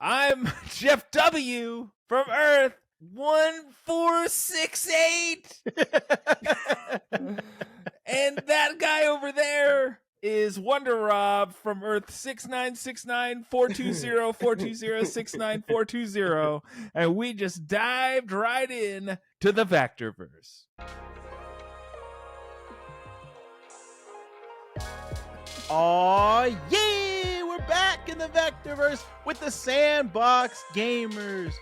I'm Jeff W. from Earth 1468. And that guy over there is WonderRob from Earth 6969420420694220. And we just dived right in to the Vactor-Verse. Aw, yeah! We're back in the Vactor-Verse with the Sandbox gamers.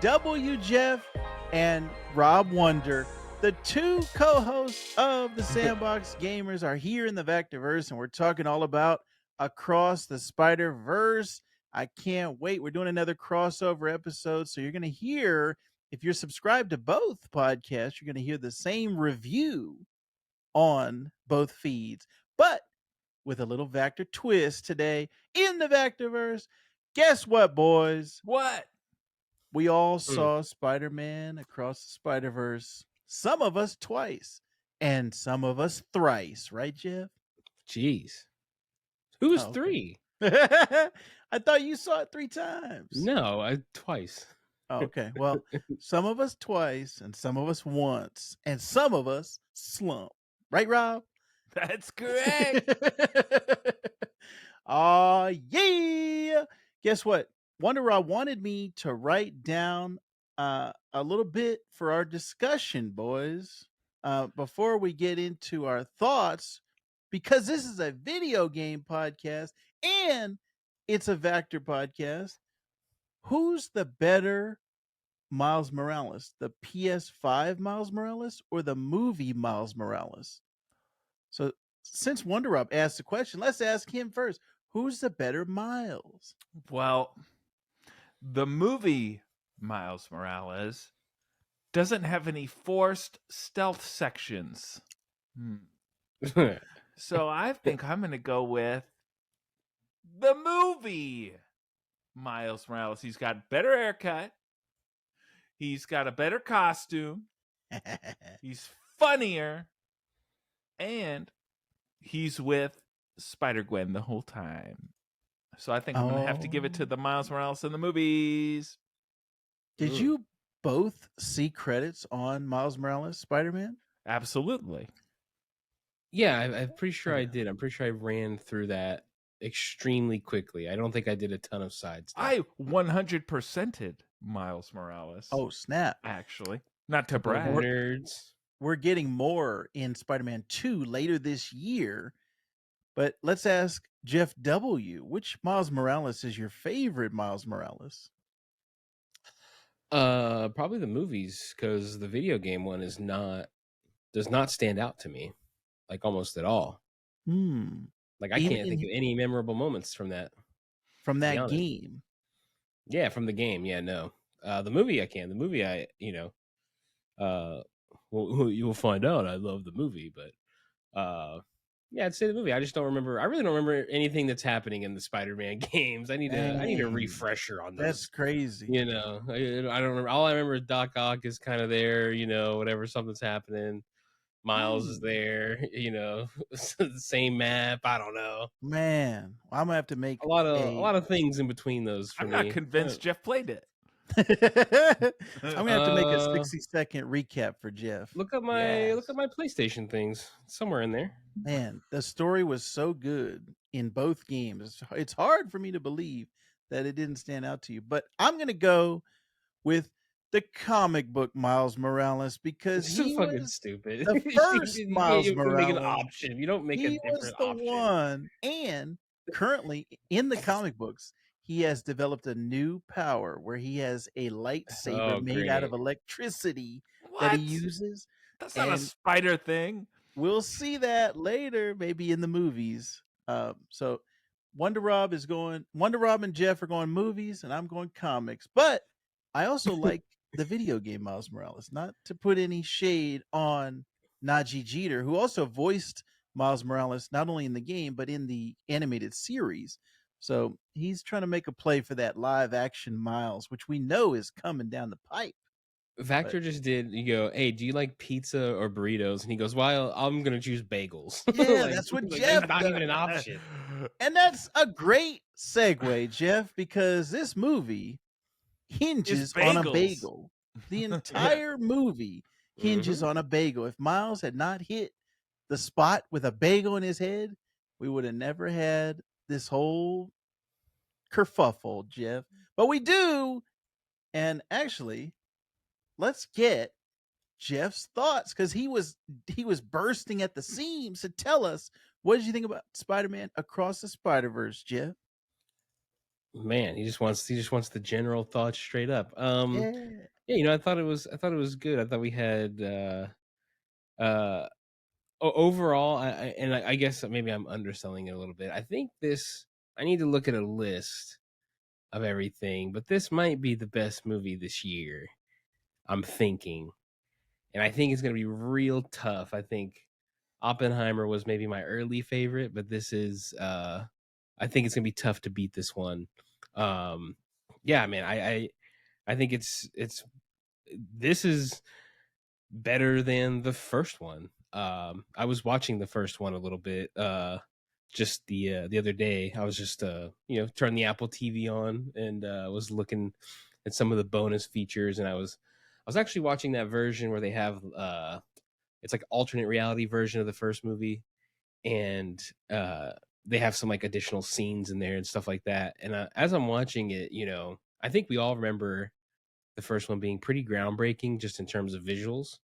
W. Jeff and Rob Wonder, the two co-hosts of the Sandbox gamers, are here in the Vactor-Verse, and we're talking all about Across the Spider-Verse. I can't wait. We're doing another crossover episode, so you're going to hear, if you're subscribed to both podcasts, you're going to hear the same review on both feeds. But with a little Vactor twist today in the Vactor-Verse. Guess what, boys? What? We all saw Spider-Man Across the Spider-Verse. Some of us twice, and some of us thrice, right, Jeff? Jeez. Who was Oh, okay. three? I thought you saw it 3 times. No, twice. Oh, okay. Well, some of us twice, and some of us once, and some of us slump. Right, Rob? That's correct. Oh, yeah. Guess what? WonderRob wanted me to write down a little bit for our discussion, boys, before we get into our thoughts, because this is a video game podcast and it's a Vactor podcast. Who's the better Miles Morales, the PS5 Miles Morales or the movie Miles Morales? So since WonderRob asked the question, let's ask him first. Who's the better Miles? Well, the movie Miles Morales doesn't have any forced stealth sections. So I think I'm going to go with the movie Miles Morales. He's got better haircut. He's got a better costume. He's funnier. And he's with Spider-Gwen the whole time. So I think I'm going to have to give it to the Miles Morales in the movies. Did you both see credits on Miles Morales Spider-Man? Absolutely. Yeah, I'm pretty sure I did. I'm pretty sure I ran through that extremely quickly. I don't think I did a ton of side stuff. I 100%ed Miles Morales. Oh, snap. Actually. Not to brag. Nerds. We're getting more in Spider-Man 2 later this year. But let's ask Jeff W. Which Miles Morales is your favorite Miles Morales? Probably the movies, because the video game one does not stand out to me, like almost at all. Like I can't think of any memorable moments from that. From that game? Yeah, from the game. Yeah, no. The movie I can. The movie well, you'll find out. I love the movie, but yeah, I'd say the movie. I just don't remember. I really don't remember anything that's happening in the Spider-Man games. I need a refresher on those. That's crazy. You know, I don't remember. All I remember is Doc Ock is kind of there. You know, whatever something's happening. Miles is there. You know, the same map. I don't know. Man, I'm gonna have to make a lot of things in between those. For I'm me. not convinced Jeff played it. I'm gonna have to make a 60-second recap for Jeff. Look at my PlayStation things. It's somewhere in there. Man, the story was so good in both games. It's hard for me to believe that it didn't stand out to you. But I'm gonna go with the comic book Miles Morales because he so fucking stupid. The first Miles Morales. Make an option. You don't make a different option. One, and currently in the comic books, he has developed a new power where he has a lightsaber made out of electricity that he uses. That's not a spider thing. We'll see that later, maybe in the movies. So WonderRob and Jeff are going movies, and I'm going comics. But I also like the video game Miles Morales. Not to put any shade on Najee Jeter, who also voiced Miles Morales not only in the game but in the animated series. So he's trying to make a play for that live action Miles, which we know is coming down the pipe. Vactor just did. You go, hey, do you like pizza or burritos? And he goes, well, I'm gonna choose bagels. Yeah, like, that's what like Jeff that's not does. even an option. And that's a great segue, Jeff, because this movie It's hinges on a bagels. bagel. The entire movie hinges Mhm. on a bagel. If Miles had not hit the spot with a bagel in his head, we would have never had this whole kerfuffle, Jeff. But we do. And actually, let's get Jeff's thoughts because he was bursting at the seams to tell us what did you think about Spider-Man Across the Spider-Verse, Jeff? Man, he just wants the general thoughts straight up. Yeah. Yeah, I thought it was good. I thought we had uh overall, I guess maybe I'm underselling it a little bit. I think I need to look at a list of everything, but this might be the best movie this year. I'm thinking, and I think it's gonna be real tough. I think Oppenheimer was maybe my early favorite, but this is I think it's gonna be tough to beat this one. Um, yeah, man, I think this is better than the first one. I was watching the first one a little bit just the other day. I was just turning the Apple TV on and was looking at some of the bonus features, and I was actually watching that version where they have it's like alternate reality version of the first movie, and they have some like additional scenes in there and stuff like that. And as I'm watching it, I think we all remember the first one being pretty groundbreaking just in terms of visuals,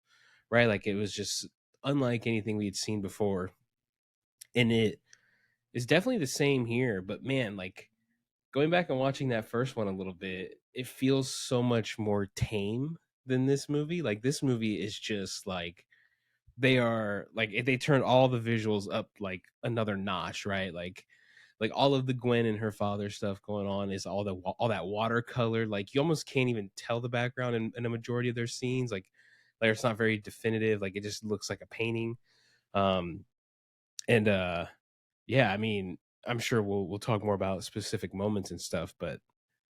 right? Like it was just unlike anything we had seen before. And it is definitely the same here, but man, like going back and watching that first one a little bit, it feels so much more tame than this movie. Like this movie is just like they turn all the visuals up like another notch, right? Like all of the Gwen and her father stuff going on is all that watercolor. Like you almost can't even tell the background in a majority of their scenes. Like it's not very definitive. Like it just looks like a painting. Um, and yeah, I mean, I'm sure we'll talk more about specific moments and stuff, but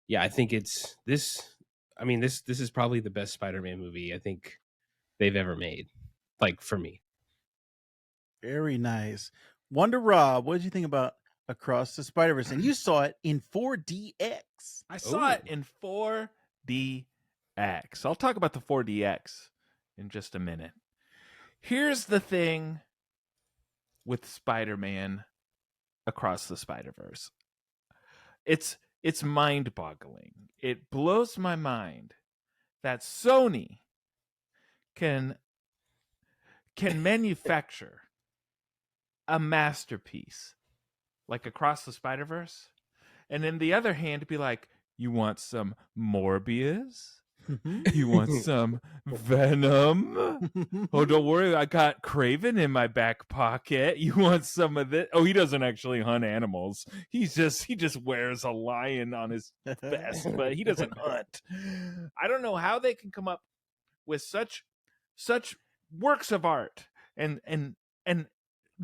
yeah, I think it's this. I mean, this is probably the best Spider-Man movie I think they've ever made. Like for me. Very nice. Wonder Rob, what did you think about Across the Spider-Verse? And you saw it in 4DX. I saw it in 4DX. I'll talk about the 4DX in just a minute. Here's the thing with Spider-Man Across the Spider-Verse. It's mind-boggling. It blows my mind that Sony can manufacture a masterpiece like Across the Spider-Verse, and in the other hand be like, you want some Morbius? You want some Venom? Oh, don't worry, I got Craven in my back pocket. You want some of this? Oh, he doesn't actually hunt animals. He just wears a lion on his vest, but he doesn't hunt. I don't know how they can come up with such works of art and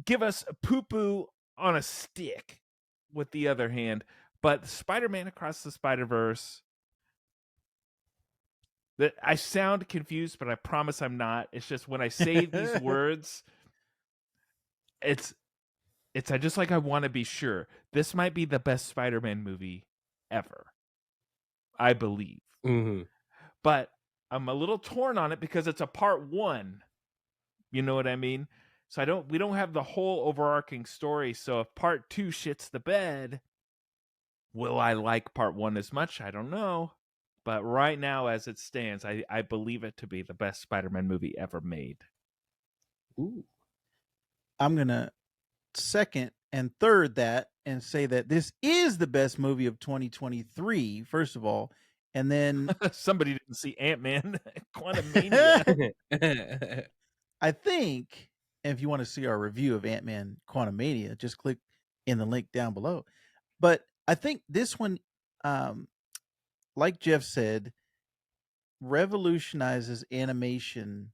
give us a poo-poo on a stick with the other hand. But Spider-Man Across the Spider-Verse, that I sound confused, but I promise I'm not. It's just when I say these words, it's I just like I want to be sure. This might be the best Spider-Man movie ever. I believe. Mm-hmm. But I'm a little torn on it because it's a part one. You know what I mean? So we don't have the whole overarching story. So if part two shits the bed, will I like part one as much? I don't know. But right now, as it stands, I believe it to be the best Spider-Man movie ever made. Ooh. I'm going to second and third that and say that this is the best movie of 2023, first of all. And then somebody didn't see Ant-Man Quantumania. I think if you want to see our review of Ant-Man Quantumania, just click in the link down below. But I think this one, like Jeff said, revolutionizes animation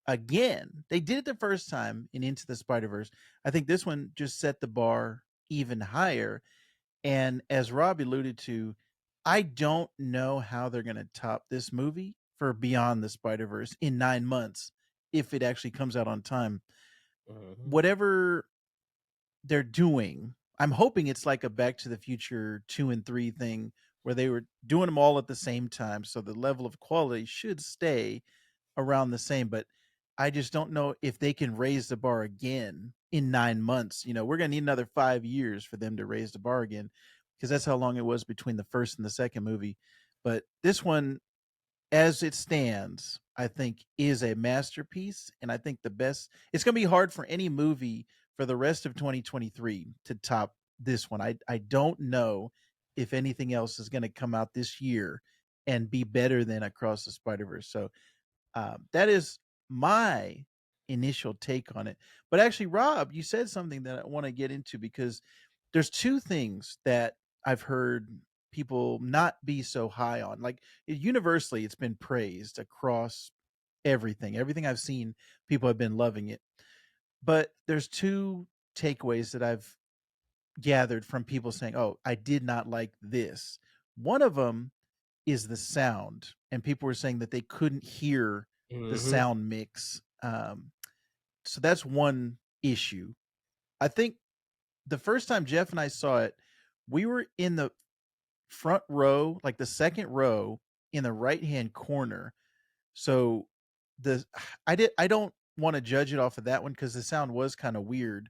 again. They did it the first time in Into the Spider-Verse. I think this one just set the bar even higher. And as Rob alluded to, I don't know how they're going to top this movie for Beyond the Spider-Verse in 9 months if it actually comes out on time. Mhm. Whatever they're doing, I'm hoping it's like a Back to the Future 2 and 3 thing where they were doing them all at the same time, so the level of quality should stay around the same, but I just don't know if they can raise the bar again in 9 months. We're gonna need another 5 years for them to raise the bar again because that's how long it was between the first and the second movie. But this one, as it stands, I think is a masterpiece, and I think the best it's gonna be hard for any movie for the rest of 2023 to top this one. I don't know if anything else is gonna come out this year and be better than Across the Spider-Verse. So that is my initial take on it. But actually, Rob, you said something that I want to get into because there's two things that I've heard people not be so high on. Like universally, it's been praised across everything. Everything I've seen, people have been loving it. But there's two takeaways that I've gathered from people saying, "Oh, I did not like this." One of them is the sound, and people were saying that they couldn't hear the Mhm. sound mix. So that's one issue. I think the first time Jeff and I saw it, we were in the front row, like the second row in the right hand corner. So the I don't want to judge it off of that one because the sound was kind of weird,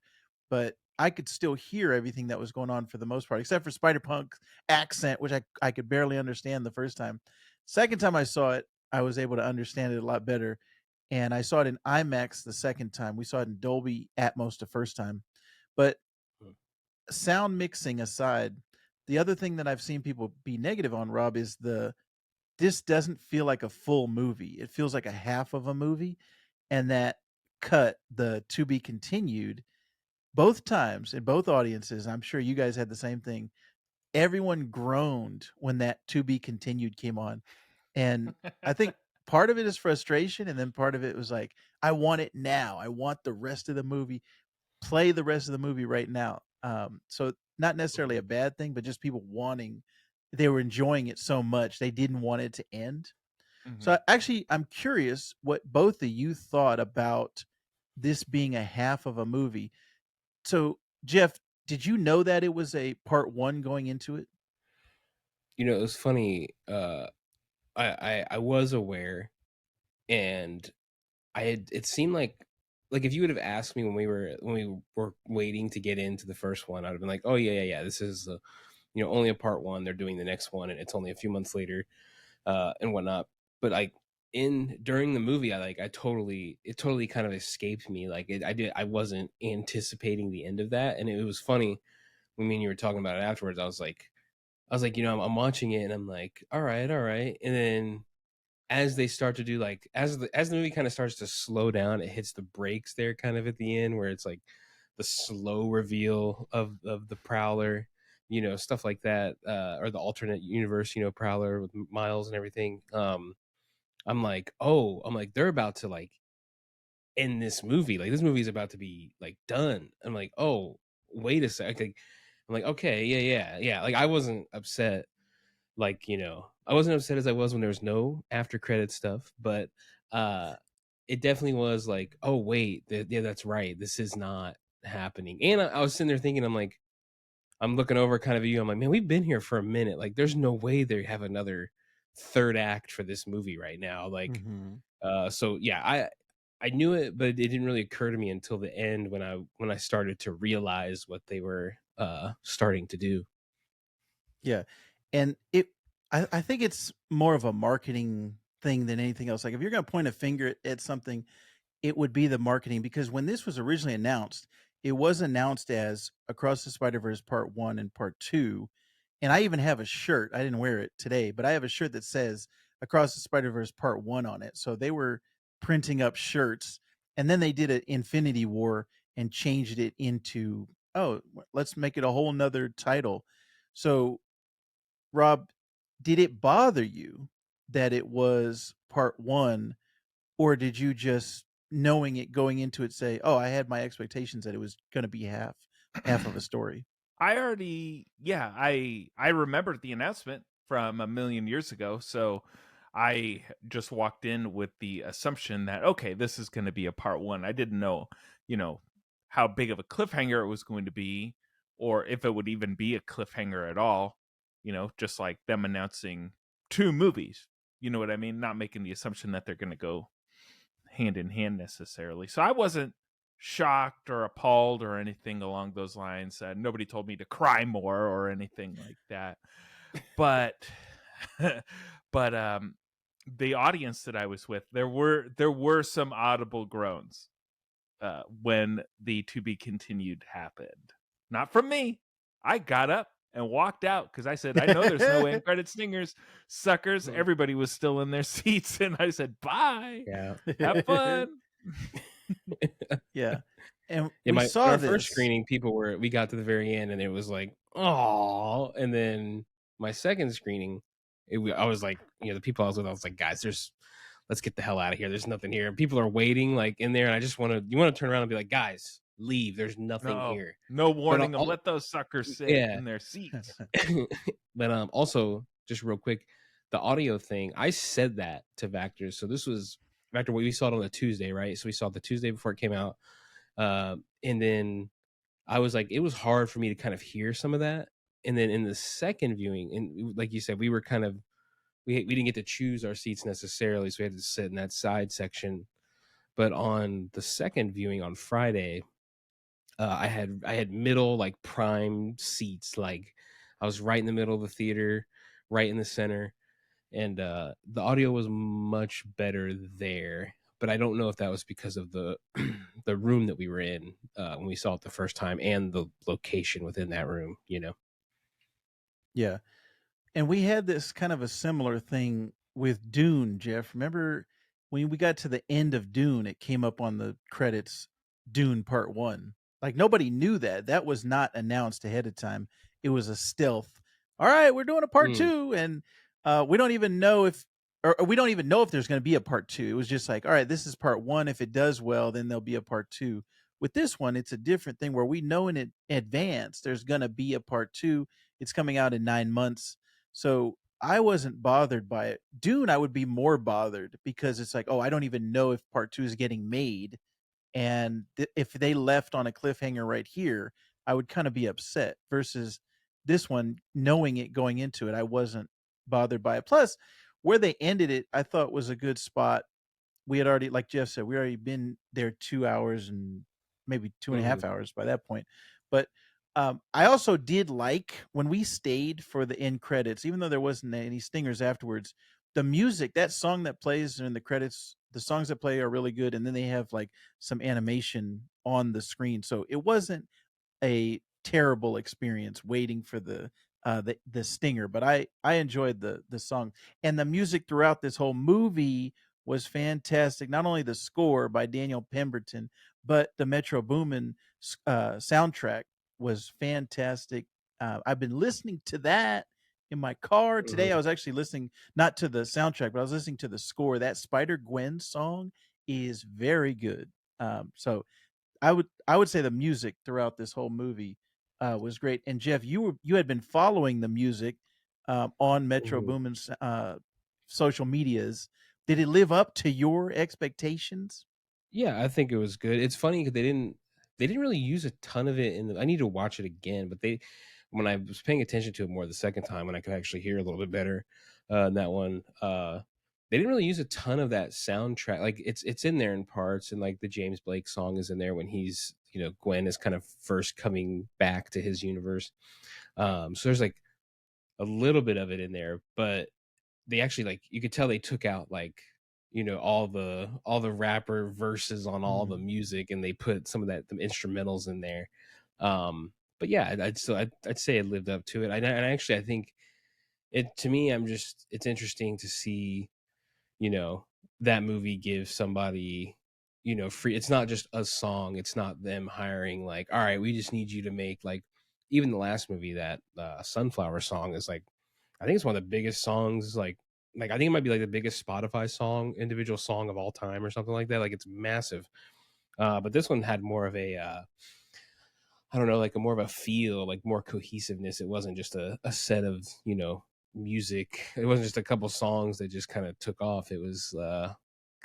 but I could still hear everything that was going on for the most part, except for Spider Punk's accent, which I could barely understand the first time. Second time I saw it, I was able to understand it a lot better. And I saw it in IMAX the second time. We saw it in Dolby Atmos the first time. But sound mixing aside, the other thing that I've seen people be negative on, Rob, is this doesn't feel like a full movie. It feels like a half of a movie. And that cut, the to be continued, both times in both audiences, I'm sure you guys had the same thing. Everyone groaned when that to be continued came on. And I think part of it is frustration. And then part of it was like, I want it now. I want the rest of the movie. Play the rest of the movie right now. So not necessarily a bad thing, but just people wanting, they were enjoying it so much they didn't want it to end. So Mhm. actually, I'm curious what both of you thought about this being a half of a movie. So Jeff, did you know that it was a part one going into it? It was funny. I was aware, and it seemed like if you would have asked me when we were waiting to get into the first one, I'd have been like, oh yeah, this is only a part one. They're doing the next one, and it's only a few months later, and whatnot. But like in during the movie, it totally kind of escaped me. Like I wasn't anticipating the end of that, and it was funny when me and you were talking about it afterwards. I was like, I'm watching it, and I'm like, all right, and then as they start to do like as the movie kind of starts to slow down, it hits the brakes there kind of at the end where it's like the slow reveal of the Prowler, stuff like that, or the alternate universe, Prowler with Miles and everything. I'm like they're about to like end this movie. Like this movie is about to be like done. I'm like, oh, wait a sec. Like, I'm like, okay, yeah. Like I wasn't upset like I wasn't upset as I was when there was no after credit stuff, but uh it definitely was like, oh wait, yeah, that's right, this is not happening. And I was sitting there thinking, I'm looking over kind of at you, I'm like, man, we've been here for a minute, like there's no way they have another third act for this movie right now, like Mm-hmm. so yeah, I knew it, but it didn't really occur to me until the end when I started to realize what they were starting to do. Yeah. And I think it's more of a marketing thing than anything else. Like if you're going to point a finger at something, it would be the marketing because when this was originally announced, it was announced as Across the Spider-Verse Part 1 and Part 2. And I even have a shirt. I didn't wear it today, but I have a shirt that says Across the Spider-Verse Part 1 on it. So they were printing up shirts and then they did an Infinity War and changed it into, oh, let's make it a whole nother title. So Rob, did it bother you that it was part 1, or did you just knowing it going into it say, "Oh, I had my expectations that it was gonna be half of a story"? I already, yeah, I remembered the announcement from a million years ago, so I just walked in with the assumption that, okay, this is going to be a part one. I didn't know, how big of a cliffhanger it was going to be, or if it would even be a cliffhanger at all, just like them announcing 2 movies. You know what I mean? Not making the assumption that they're going to go hand in hand necessarily. So I wasn't shocked or appalled or anything along those lines. Nobody told me to cry more or anything like that. But but the audience that I was with, there were some audible groans when the to be continued happened. Not from me. I got up and walked out because I said, I know there's no end credit stingers, suckers. Everybody was still in their seats, and I said, bye. Yeah. Have fun. Yeah. And Yeah, we saw our this. first screening, we got to the very end, and it was like, oh. And then my second screening, I was like, the people I was with, I was like, guys, let's get the hell out of here. There's nothing here. And people are waiting like in there, and I just you want to turn around and be like, guys, leave. There's nothing here. No warning them. Let those suckers sit in their seats. But also, just real quick, the audio thing, I said that to Vactor. So this was Vactor, we saw it on a Tuesday, right? So we saw it the Tuesday before it came out. And then I was like, it was hard for me to kind of hear some of that. And then in the second viewing, and like you said, we were kind of, we didn't get to choose our seats necessarily, so we had to sit in that side section. But on the second viewing on Friday, I had middle, like prime seats. Like I was right in the middle of the theater, right in the center, and the audio was much better there. But I don't know if that was because of the the room that we were in when we saw it the first time, and the location within that room. Yeah. And we had this kind of a similar thing with Dune, Jeff. Remember when we got to the end of Dune, it came up on the credits, Dune Part 1. Like nobody knew that. That was not announced ahead of time. It was a stealth. All right, we're doing a part 2, and we don't even know if we don't even know if there's going to be a part 2. It was just like, all right, this is part 1. If it does well, then there'll be a part 2. With this one, it's a different thing where we know in advance there's going to be a part 2. It's coming out in 9 months. So I wasn't bothered by it. Dune, I would be more bothered because it's like, oh, I don't even know if part 2 is getting made. And if they left on a cliffhanger right here, I would kind of be upset versus this one, knowing it going into it, I wasn't bothered by it. Plus, where they ended it, I thought was a good spot. We had already, like Jeff said, we already been there 2 hours and maybe 2.5 hours by that point. But I also did like when we stayed for the end credits, even though there wasn't any stingers afterwards, the music, that song that plays in the credits, the songs that play are really good. And then they have like some animation on the screen. So it wasn't a terrible experience waiting for the stinger, but I enjoyed the song, and the music throughout this whole movie was fantastic. Not only the score by Daniel Pemberton, but the Metro Boomin soundtrack was fantastic. I've been listening to that in my car today. I was actually listening not to the soundtrack, but I was listening to the score. That Spider Gwen song is very good. So I would say the music throughout this whole movie was great. And Jeff, you had been following the music on Metro Boomin's social medias. Did it live up to your expectations? Yeah, I think it was good. It's funny because they didn't really use a ton of it I need to watch it again, but when I was paying attention to it more the second time, when I could actually hear a little bit better in that one, they didn't really use a ton of that soundtrack. Like it's in there in parts, and like the James Blake song is in there when he's Gwen is kind of first coming back to his universe. So there's like a little bit of it in there, but they actually, like, you could tell they took out like all the rapper verses on all the music, and they put some of the instrumentals in there. But yeah, I'd say it lived up to it. And actually I think it, to me, it's interesting to see that movie give somebody free. It's not just a song, it's not them hiring like, all right, we just need you to make, like, even the last movie, that Sunflower song is like, I think it's one of the biggest songs, like I think it might be like the biggest Spotify song, individual song of all time or something like that. Like, it's massive. But this one had more of a I don't know, like a more of a feel, like more cohesiveness. It wasn't just a set of music. It wasn't just a couple songs that just kind of took off. It was kind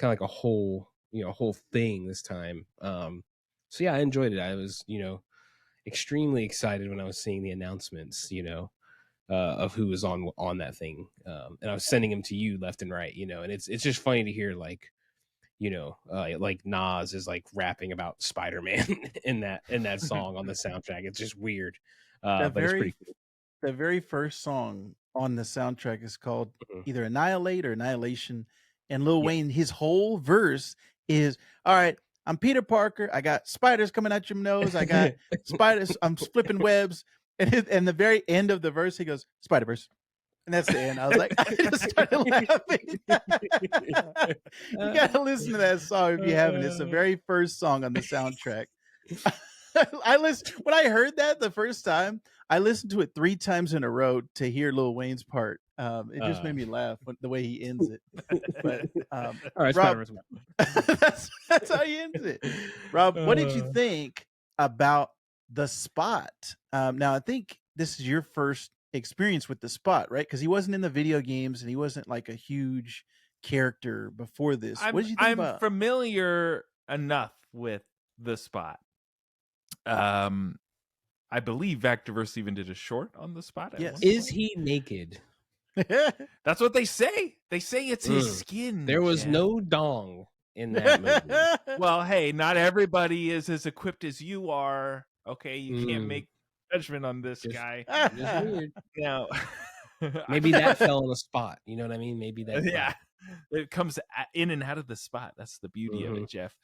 of like a whole whole thing this time. So yeah, I enjoyed it. I was extremely excited when I was seeing the announcements. Of who was on that thing, and I was sending them to you left and right. And it's just funny to hear like like Nas is like rapping about Spider-Man in that song on the soundtrack. It's just weird, The but it's very pretty cool. the very first song on the soundtrack is called Mhm. either Annihilate or Annihilation, and Lil Yeah. Wayne, his whole verse is, "All right, I'm Peter Parker. I got spiders coming out your nose. I got spiders. I'm flipping webs." And the very end of the verse, he goes, "Spider-Verse." And that's the end. I was like, I just started laughing. You gotta listen to that song if you haven't. It's the very first song on the soundtrack. When I heard that the first time, I listened to it 3 times in a row to hear Lil Wayne's part. It just made me laugh the way he ends it. But all right, Rob, Spider-Verse. that's how he ends it. Rob, what did you think about the Spot? Now I think this is your first experience with the Spot, right? Because he wasn't in the video games and he wasn't like a huge character before this. What did you think I'm about? familiar enough with the Spot. I believe Vactor-Verse even did a short on the Spot. Yes. Is he naked? That's what they say. They say it's his skin. There was Jeff. no dong in that movie. Well, hey, not everybody is as equipped as you are. Okay, you can't make judgment on this guy. Just weird. Now, Maybe that fell on the spot. You know what I mean? Maybe that. Yeah, it comes in and out of the spot. That's the beauty of it, Jeff.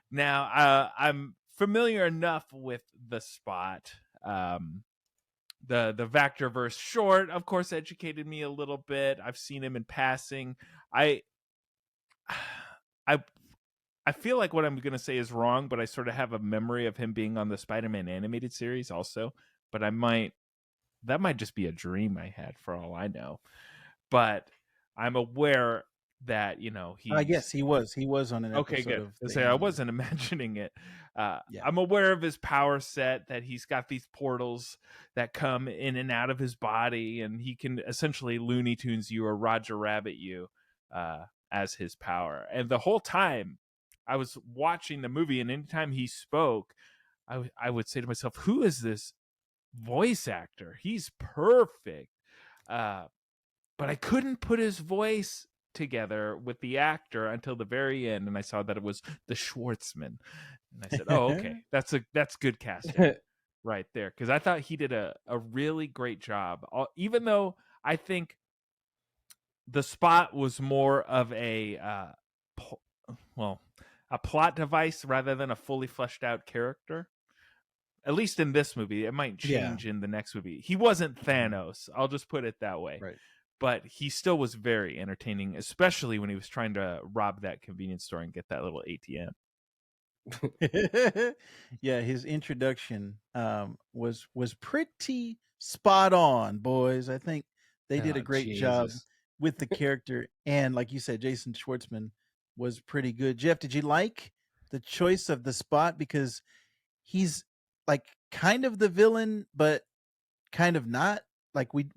Now, I'm familiar enough with the Spot. The Vactor-Verse short, of course, educated me a little bit. I've seen him in passing. I feel like what I'm going to say is wrong, but I sort of have a memory of him being on the Spider-Man animated series also. But that might just be a dream I had for all I know. But I'm aware that I guess he was on an okay, episode good. of the Say I animated. wasn't imagining it. Yeah. I'm aware of his power set, that he's got these portals that come in and out of his body, and he can essentially Looney Tunes you or Roger Rabbit you as his power. And the whole time I was watching the movie, and anytime he spoke, I would say to myself, who is this voice actor? He's perfect. But I couldn't put his voice together with the actor until the very end, and I saw that it was the Schwartzman, and I said, "Oh, okay, that's good casting right there." Because I thought he did a really great job, even though I think the Spot was more of a plot device rather than a fully fleshed out character. At least in this movie, it might change in the next movie. He wasn't Thanos. I'll just put it that way. Right. But he still was very entertaining, especially when he was trying to rob that convenience store and get that little ATM. Yeah, his introduction was pretty spot on, boys. I think they did a great job with the character, and like you said, Jason Schwartzman was pretty good. Jeff, did you like the choice of the Spot, because he's like kind of the villain, but kind of not? Like we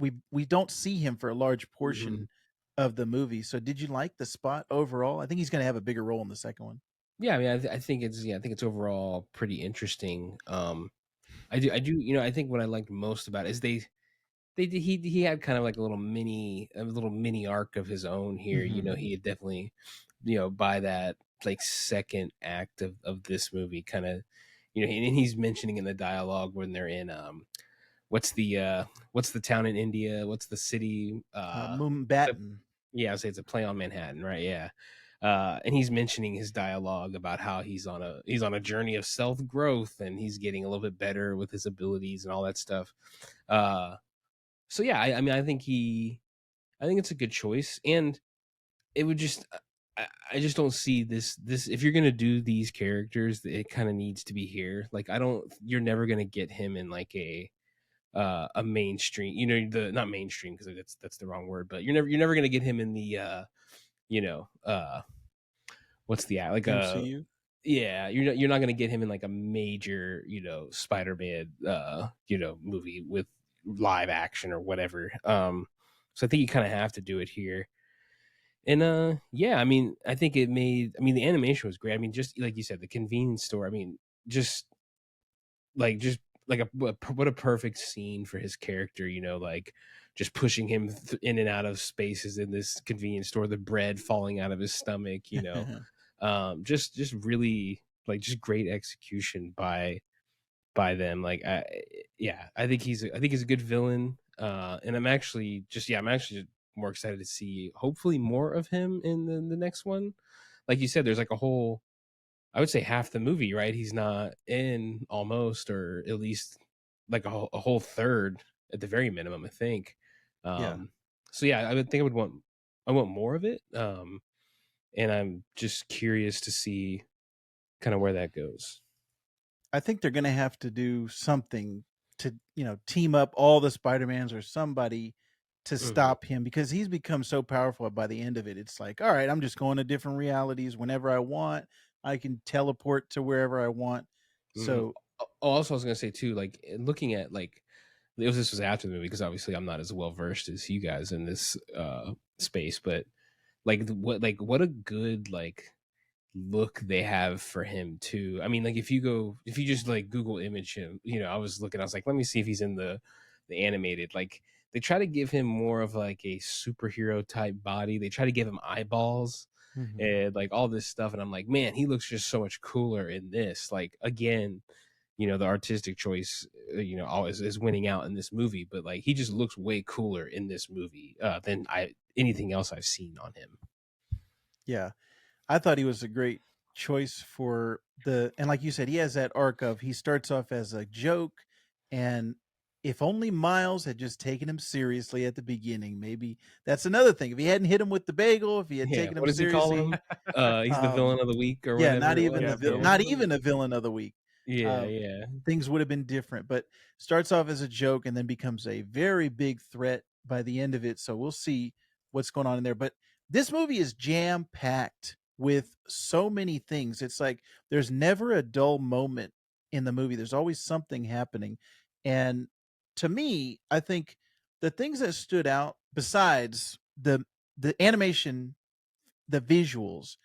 don't see him for a large portion of the movie. So did you like the Spot overall? I think he's going to have a bigger role in the second one. Yeah, I mean, I think it's overall pretty interesting. I do. I think what I liked most about it is he had kind of like a little mini arc of his own here. He had definitely, by that like second act of this movie, kind of, and he's mentioning in the dialogue when they're in what's the town in India? What's the city? Mumbai. Yeah, I say it's a play on Manhattan, right? Yeah. And he's mentioning his dialogue about how he's on a journey of self growth, and he's getting a little bit better with his abilities and all that stuff. So yeah, I mean, I think it's a good choice, and it would just, I just don't see this if you're gonna do these characters, it kind of needs to be here. Like, you're never gonna get him in like a mainstream, not mainstream, because that's the wrong word, but you're never gonna get him in the what's the like MCU? Yeah, you're not gonna get him in like a major Spider-Man movie with live action or whatever. So I think you kind of have to do it here. And yeah, I mean, I think it made. I mean, the animation was great. I mean, just like you said, the convenience store. I mean, just just like what a perfect scene for his character. You know, like just pushing him in and out of spaces in this convenience store. The bread falling out of his stomach. You know, just really like just great execution by them. Like, I think he's a good villain. And I'm actually more excited to see hopefully more of him in the next one. Like you said, there's like a whole, I would say half the movie, right? He's not in almost, or at least like a whole third at the very minimum, I think. Yeah. So yeah, I would think I want more of it. And I'm just curious to see kind of where that goes. I think they're going to have to do something to, team up all the Spider-Mans or somebody to Mhm. stop him, because he's become so powerful by the end of it. It's like, all right, I'm just going to different realities whenever I want. I can teleport to wherever I want. Mhm. So, Also, I was gonna say too, like looking at like this was after the movie because obviously I'm not as well versed as you guys in this space, but what a good like look they have for him too. I mean, like if you just like Google image him, I was looking, I was like, let me see if he's in the animated. Like they try to give him more of like a superhero type body. They try to give him eyeballs mhm. and like all this stuff, and I'm like, man, he looks just so much cooler in this. Like again, the artistic choice, always is winning out in this movie, but like he just looks way cooler in this movie than anything else I've seen on him. Yeah. I thought he was a great choice for and like you said, he has that arc of, he starts off as a joke, and if only Miles had just taken him seriously at the beginning, maybe that's another thing. If he hadn't hit him with the bagel, if he had Yeah, taken him what does he call seriously, him? He's the um, villain of the week or yeah, whatever not it even Yeah, was. Yeah, villain not of the even week. a villain of the week. yeah, Uh, yeah. Things would have been different, but starts off as a joke and then becomes a very big threat by the end of it. So we'll see what's going on in there. But this movie is jam packed with so many things. It's like there's never a dull moment in the movie. There's always something happening. And to me, I think the things that stood out, besides the animation, the visuals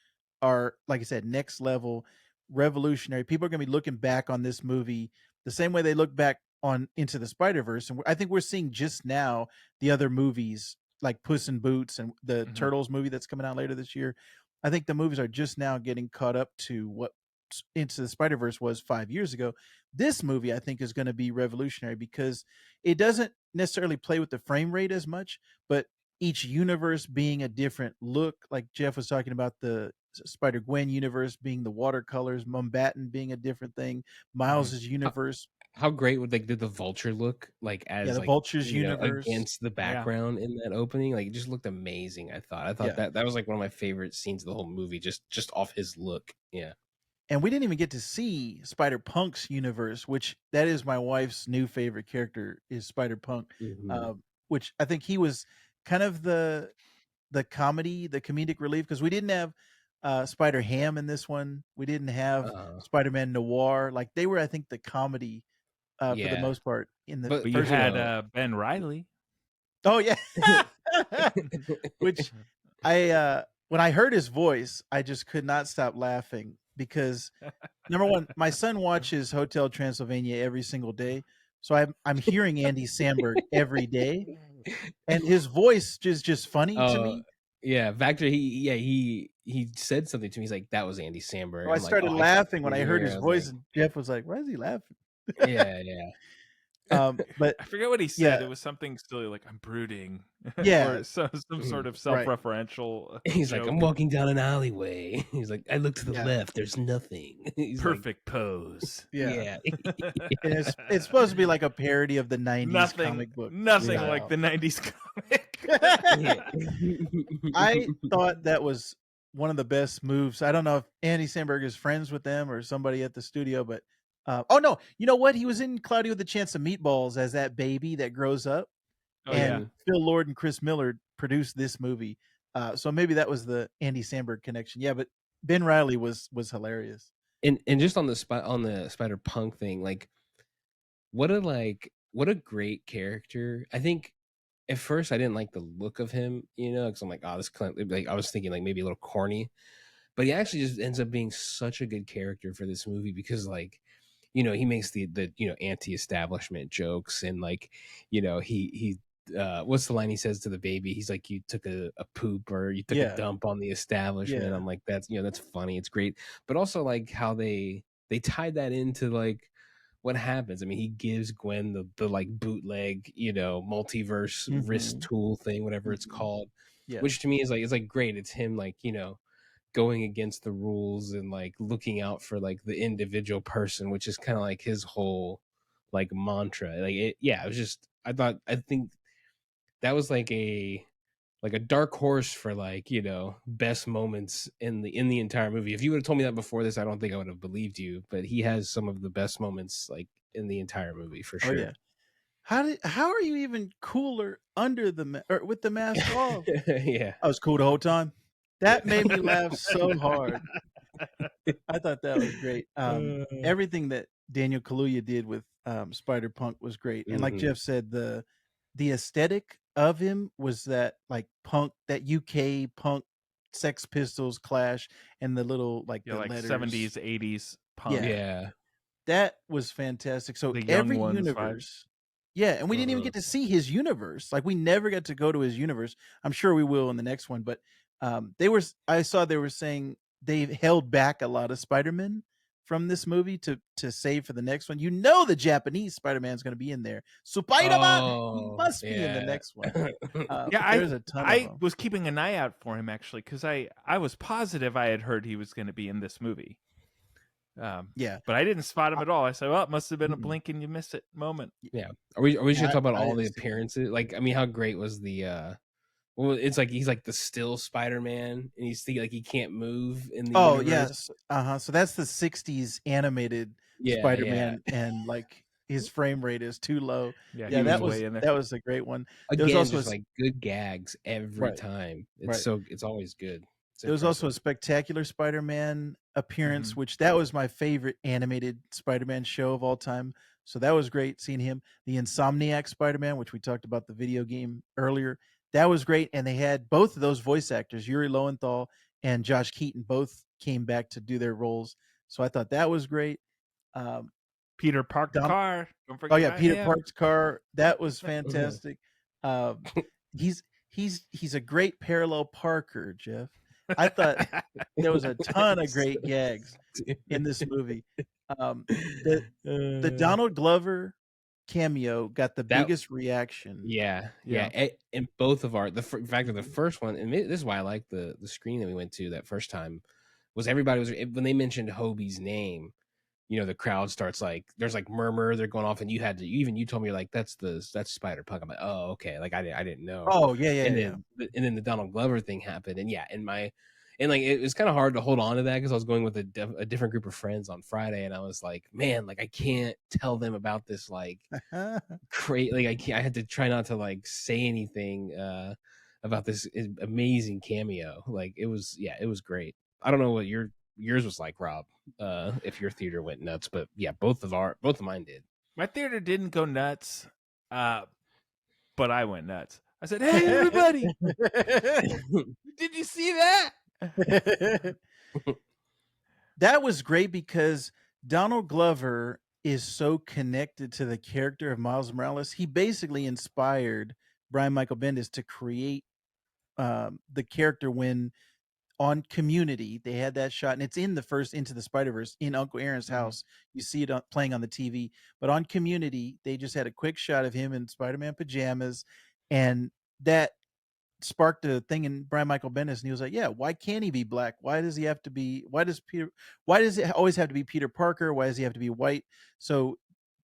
are, like I said, next level, revolutionary. People are going to be looking back on this movie the same way they look back on Into the Spider-Verse. And I think we're seeing just now the other movies like Puss in Boots and the Mhm. Turtles movie that's coming out later this year. I think the movies are just now getting caught up to what Into the Spider-Verse was 5 years ago. This movie, I think, is going to be revolutionary because it doesn't necessarily play with the frame rate as much, but each universe being a different look. Like Jeff was talking about, the Spider Gwen universe being the watercolors, Mumbattan being a different thing, Mhm. Miles's How, universe, how great would like did the vulture look like yeah, as the like Vulture's universe, against the Yeah. background in that opening? Like it just looked amazing. I thought yeah. that was like one of my favorite scenes of the whole movie, just off his look. Yeah. And we didn't even get to see Spider Punk's universe, which that is my wife's new favorite character, is Spider Punk, Hmm. which I think he was kind of the comedy, the comedic relief, because we didn't have Spider Ham in this one. We didn't have Uh, Spider Man Noir. Like they were, I think, the comedy for the yeah, most part in the but But you first had one. Ben Riley. Oh yeah, which when I heard his voice, I just could not stop laughing because, number one, my son watches Hotel Transylvania every single day, so I'm hearing Andy Samberg every day, and his voice is just funny to uh, me. yeah, Vactor. He said something to me. He's like, "That was Andy So Samberg." I I'm like, "Oh, started I can laughing when I heard hear." his I was voice, like, and Jeff was like, "Why is he laughing?" "Yeah, yeah." But I forget what he said. yeah, It was something silly like "I'm brooding," yeah, or some sort Mhm. of right, self-referential He's like, "I'm joke. walking down an alleyway." He's like, "I look to the yeah, left. There's nothing." He's like, Perfect pose. yeah. "Yeah, And it's supposed to be like a parody of the '90s nothing, comic book nothing yeah, like style. the '90s comic. yeah." I thought that was one of the best moves. I don't know if Andy Samberg is friends with them or somebody at the studio, but oh no, you know what? He was in Cloudy with a Chance of Meatballs as that baby that grows up, Oh yeah. and Mhm. Phil Lord and Chris Miller produced this movie. So maybe that was the Andy Samberg connection. Yeah, but Ben Riley was hilarious. And just on the Spider Punk thing, like what a great character. I think at first I didn't like the look of him, because I'm like, oh, this like I was thinking like maybe a little corny, but he actually just ends up being such a good character for this movie because like, he makes the anti-establishment jokes and like, he what's the line he says to the baby? He's like, you took a poop or you took a Yeah. dump on the establishment. Yeah. I'm like, that's funny. It's great. But also like how they tied that into like what happens. I mean, he gives Gwen the like bootleg, multiverse wrist tool thing, whatever it's called, Yeah. which to me is like, it's like great. It's him like, going against the rules and like looking out for like the individual person, which is kind of like his whole like mantra. Like it was just I think that was like a dark horse for like, best moments in the entire movie. If you would have told me that before this, I don't think I would have believed you, but he has some of the best moments like in the entire movie for Oh sure. yeah. How are you even cooler under the or with the mask off? Yeah. I was cool the whole time. That made me laugh so hard. I thought that was great. Everything that Daniel Kaluuya did with Spider-Punk was great. And like Jeff said, the aesthetic of him was that like punk, that UK punk Sex Pistols Clash and the little like Yeah, the like letters. 70s, 80s punk. Yeah. That was fantastic. So The Young every Ones vibe. universe. Yeah, and we didn't even get to see his universe. Like we never got to go to his universe. I'm sure we will in the next one, but I saw they were saying they held back a lot of Spider-Man from this movie to save for the next one. The Japanese Spider-Man is going to be in there. Spider-Man, he must be in the next one. Yeah, there's a ton of I them. was keeping an eye out for him actually because I was positive I had heard he was going to be in this movie. Yeah, but I didn't spot him at all. I said, well, it must have been a blink and you miss it moment. Yeah. Are we just gonna talk about I all the didn't see him. appearances? Like, I mean, how great was the well, it's like he's like the still Spider-Man and he's like he can't move in the universe. Yes. So that's the 60s animated Spider-Man and like his frame rate is too low. Yeah, Yeah, he was way in there. that was a great one. Again, There was also just like good gags every time. It's it's always good. There was also a Spectacular Spider-Man appearance, which that was my favorite animated Spider-Man show of all time. So that was great seeing him. The Insomniac Spider-Man, which we talked about the video game earlier, that was great. And they had both of those voice actors, Yuri Lowenthal and Josh Keaton, both came back to do their roles. So I thought that was great. Peter Parker car. Don't forget. Oh yeah, Peter Parker's car. That was fantastic. He's a great parallel Parker, Jeff. I thought there was a ton of great gags in this movie. The Donald Glover cameo got the biggest reaction. Yeah. And both of our in fact, the first one, and this is why I like the screen that we went to that first time, was everybody was when they mentioned Hobie's name. The crowd starts like there's like murmur, they're going off, and you told me you're like that's Spider-Punk. I'm like, oh okay, like I didn't know. Oh yeah. And then the Donald Glover thing happened, and like it was kind of hard to hold on to that because I was going with a different group of friends on Friday, and I was like, man, like I can't tell them about this like crazy. Like I had to try not to like say anything about this amazing cameo. Like it was great. I don't know what yours was like, Rob, if your theater went nuts, but yeah, both of mine did. My theater didn't go nuts, but I went nuts. I said, hey everybody, did you see that? That was great because Donald Glover is so connected to the character of Miles Morales. He basically inspired Brian Michael Bendis to create the character when on Community they had that shot, and it's in the first Into the Spider-Verse in Uncle Aaron's house. You see it playing on the TV, but on Community they just had a quick shot of him in Spider-Man pajamas, and that sparked a thing in Brian Michael Bendis, and he was like, yeah, why can't he be black? Why does it always have to be Peter Parker? Why does he have to be white? So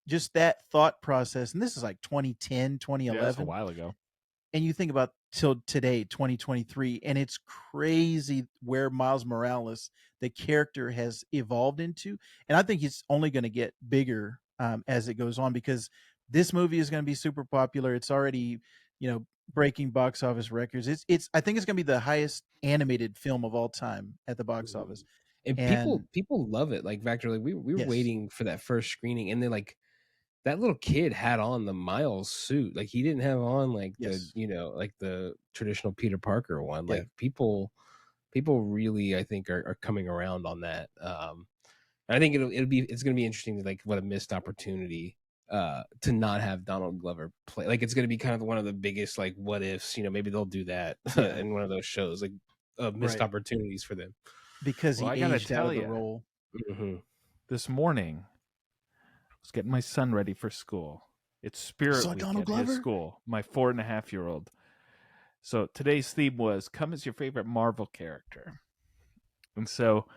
just that thought process, and this is like 2010, 2011. Yeah, that's a while ago. And you think about till today, 2023, and it's crazy where Miles Morales, the character, has evolved into. And I think it's only going to get bigger as it goes on, because this movie is going to be super popular. It's already, breaking box office records. I think it's going to be the highest animated film of all time at the box office. And people love it. Like Vactor, like we were waiting for that first screening, and they're like, that little kid had on the Miles suit. Like he didn't have on like Yes. like the traditional Peter Parker one. Yeah. Like people really, I think, are coming around on that. I think it's gonna be interesting to like what a missed opportunity to not have Donald Glover play. Like it's gonna be kind of one of the biggest like what ifs. Maybe they'll do that Yeah. in one of those shows, like missed opportunities for them. Because Well, he I gotta aged out tell of the ya. role. Mm-hmm. This morning, I was getting my son ready for school. It's Spirit Saw Week Donald at his Glover? school, my 4.5-year-old. So today's theme was, come as your favorite Marvel character. And so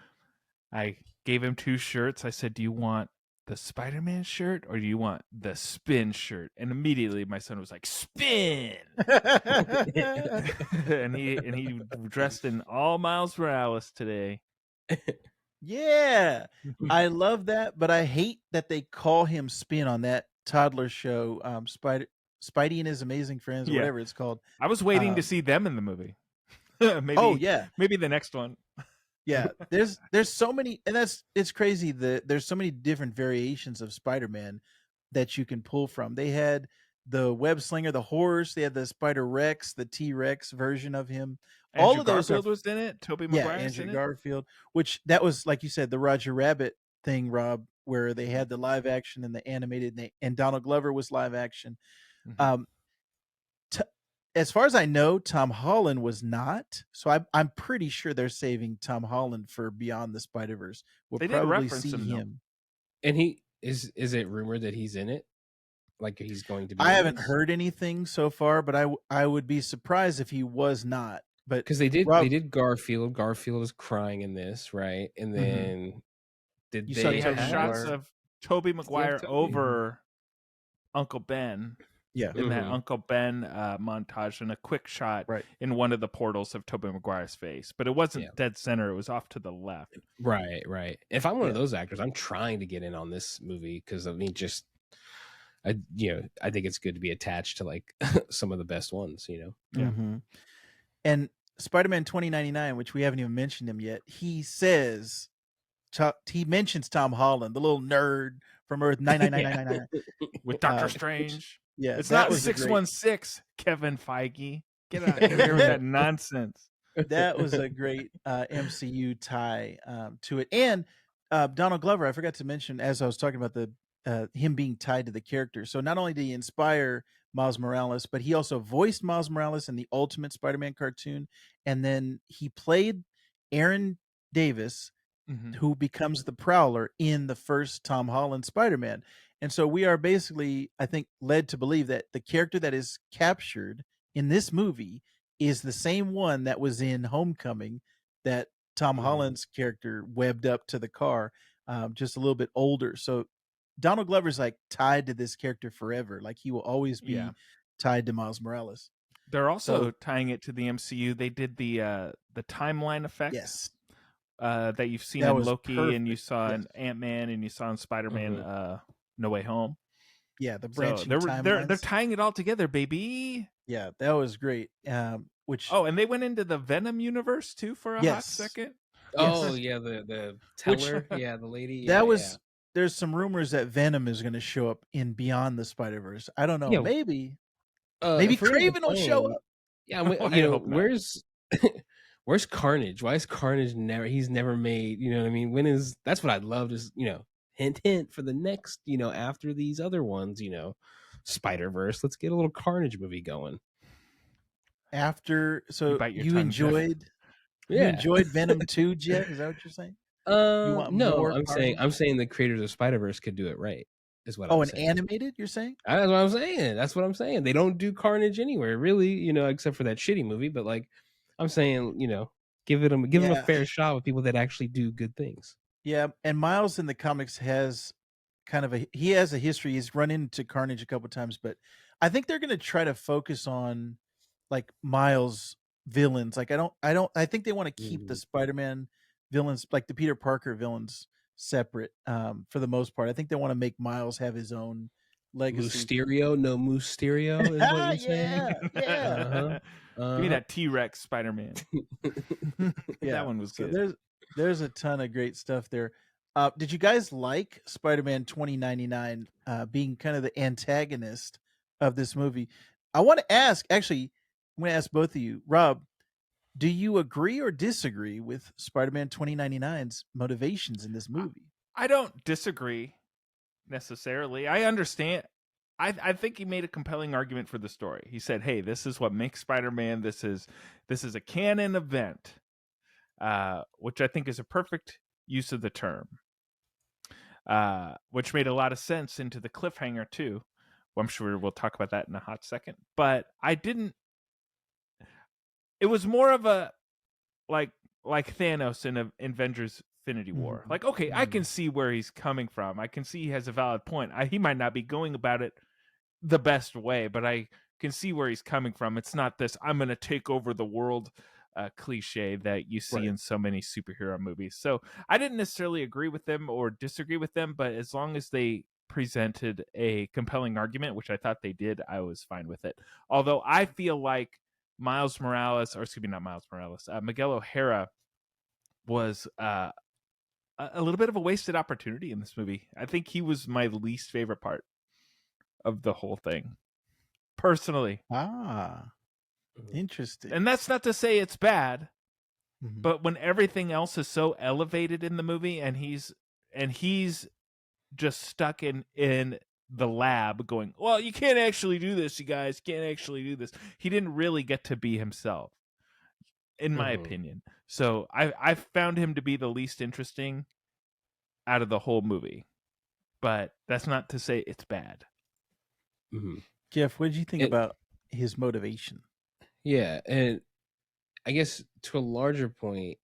I gave him 2 shirts. I said, do you want the Spider-Man shirt or do you want the Spin shirt? And immediately my son was like, Spin! and he dressed in all Miles Morales today. Yeah, I love that, but I hate that they call him Spin on that toddler show, Spidey and His Amazing Friends, or Yeah. whatever it's called. I was waiting to see them in the movie. Oh yeah, maybe the next one. yeah. There's so many, and it's crazy that there's so many different variations of Spider-Man that you can pull from. They had the web slinger, the horse. They had the Spider Rex, the T-Rex version of him. All Andrew of those Garfield are was in it. Tobey yeah, Maguire's Andrew in it. Garfield, which that was like you said, the Roger Rabbit thing, Rob, where they had the live action and the animated, and Donald Glover was live action. Mhm. As far as I know, Tom Holland was not. So I'm pretty sure they're saving Tom Holland for Beyond the Spider-Verse. We'll They did probably reference see him, though. him. And he is it rumored that he's in it? Like he's going to be I in haven't this? heard anything so far, but I would be surprised if he was not. But Because they Rob, did Garfield. Garfield was crying in this, right? And then did You they saw They had Tobey shots Maguire. of Tobey Maguire Tobey? over Uncle Ben Yeah, in that Mhm. Uncle Ben montage, and a quick shot right. in one of the portals of Tobey Maguire's face. But it wasn't Yeah. dead center. It was off to the left. Right. If I'm one of Yeah. those actors, I'm trying to get in on this movie because I mean, I think it's good to be attached to like some of the best ones. Yeah. Mhm. And Spider-Man 2099, which we haven't even mentioned him yet, he says he mentions Tom Holland, the little nerd from Earth 99999. With Doctor which- Strange. Yeah, It's that not was a great- 616, Kevin Feige. Get out of here with that nonsense. That was a great MCU tie to it. And Donald Glover, I forgot to mention as I was talking about the him being tied to the character. So not only did he inspire Miles Morales, but he also voiced Miles Morales in the Ultimate Spider-Man cartoon, and then he played Aaron Davis, Mhm. who becomes the Prowler in the first Tom Holland Spider-Man. And so we are basically, I think, led to believe that the character that is captured in this movie is the same one that was in Homecoming that Tom Mhm. Holland's character webbed up to the car, just a little bit older. So Donald Glover's like tied to this character forever. Like he will always be Yeah. tied to Miles Morales. They're also So- tying it to the MCU. They did the timeline effects Yes. that you've seen That in was Loki, and you perfect. saw Yes. in Ant-Man, and you saw in Spider-Man Mhm. No Way Home. Yeah, the So branching they're timelines. tying it all together, baby. Yeah, that was great. Which Oh, and they went into the Venom universe too for a hot Yes. second. Oh Yes. yeah, the Which- teller, yeah, the lady. that yeah, was there's some rumors that Venom is going to show up in Beyond the Spider-Verse. I don't know. Yeah. Maybe Maybe Craven will show up. Yeah, I hope not. where's Carnage? Why is Carnage he's never made, you know what I mean? That's what I'd love to, hint for the next, after these other ones, Spider-Verse, let's get a little Carnage movie going. After so bite your you tongue, Jeff. enjoyed you enjoyed Venom 2, Jeff? Is that what you're saying? want No, more I'm Carnage? saying the creators of Spider-Verse could do it right. Is what Oh, I'm an saying. animated, you're saying? That's what I'm saying. That's what I'm saying. They don't do Carnage anywhere, really, except for that shitty movie. But like, I'm saying, give him a Yeah. fair shot with people that actually do good things. Yeah, and Miles in the comics has kind of he has a history. He's run into Carnage a couple times, but I think they're going to try to focus on like Miles villains. Like I think they want to keep the Spider-Man villains, like the Peter Parker villains, separate for the most part. I think they want to make Miles have his own legacy. Mysterio, no Mysterio is what you're saying. Yeah. Give me that T-Rex Spider-Man. Yeah. That one was So good. there's a ton of great stuff there. Did you guys like Spider-Man 2099 being kind of the antagonist of this movie? I want to ask, actually, I'm going to ask both of you. Rob, do you agree or disagree with Spider-Man 2099's motivations in this movie? I don't disagree necessarily. I understand. I think he made a compelling argument for the story. He said, "Hey, this is what makes Spider-Man. This is a canon event," which I think is a perfect use of the term. Which made a lot of sense into the cliffhanger too. Well, I'm sure we'll talk about that in a hot second. But I didn't. It was more of a like Thanos in Avengers Infinity War. Mhm. Like, okay, I can Mhm. see where he's coming from. I can see he has a valid point. He might not be going about it the best way, but I can see where he's coming from. It's not this "I'm going to take over the world" cliche that you see Right. in so many superhero movies. So I didn't necessarily agree with them or disagree with them, but as long as they presented a compelling argument, which I thought they did, I was fine with it. Although I feel like Miles Morales, or excuse me, not Miles Morales, Miguel O'Hara was a little bit of a wasted opportunity in this movie. I think he was my least favorite part of the whole thing, personally. Ah, Mhm. interesting. And that's not to say it's bad, Mhm. but when everything else is so elevated in the movie and he's just stuck in the lab going, "Well, you can't actually do this, you guys can't actually do this." He didn't really get to be himself, in my Mhm. opinion. So I found him to be the least interesting out of the whole movie. But that's not to say it's bad. Mhm. Jeff, what did you think And about his motivation? yeah, and I guess to a larger point,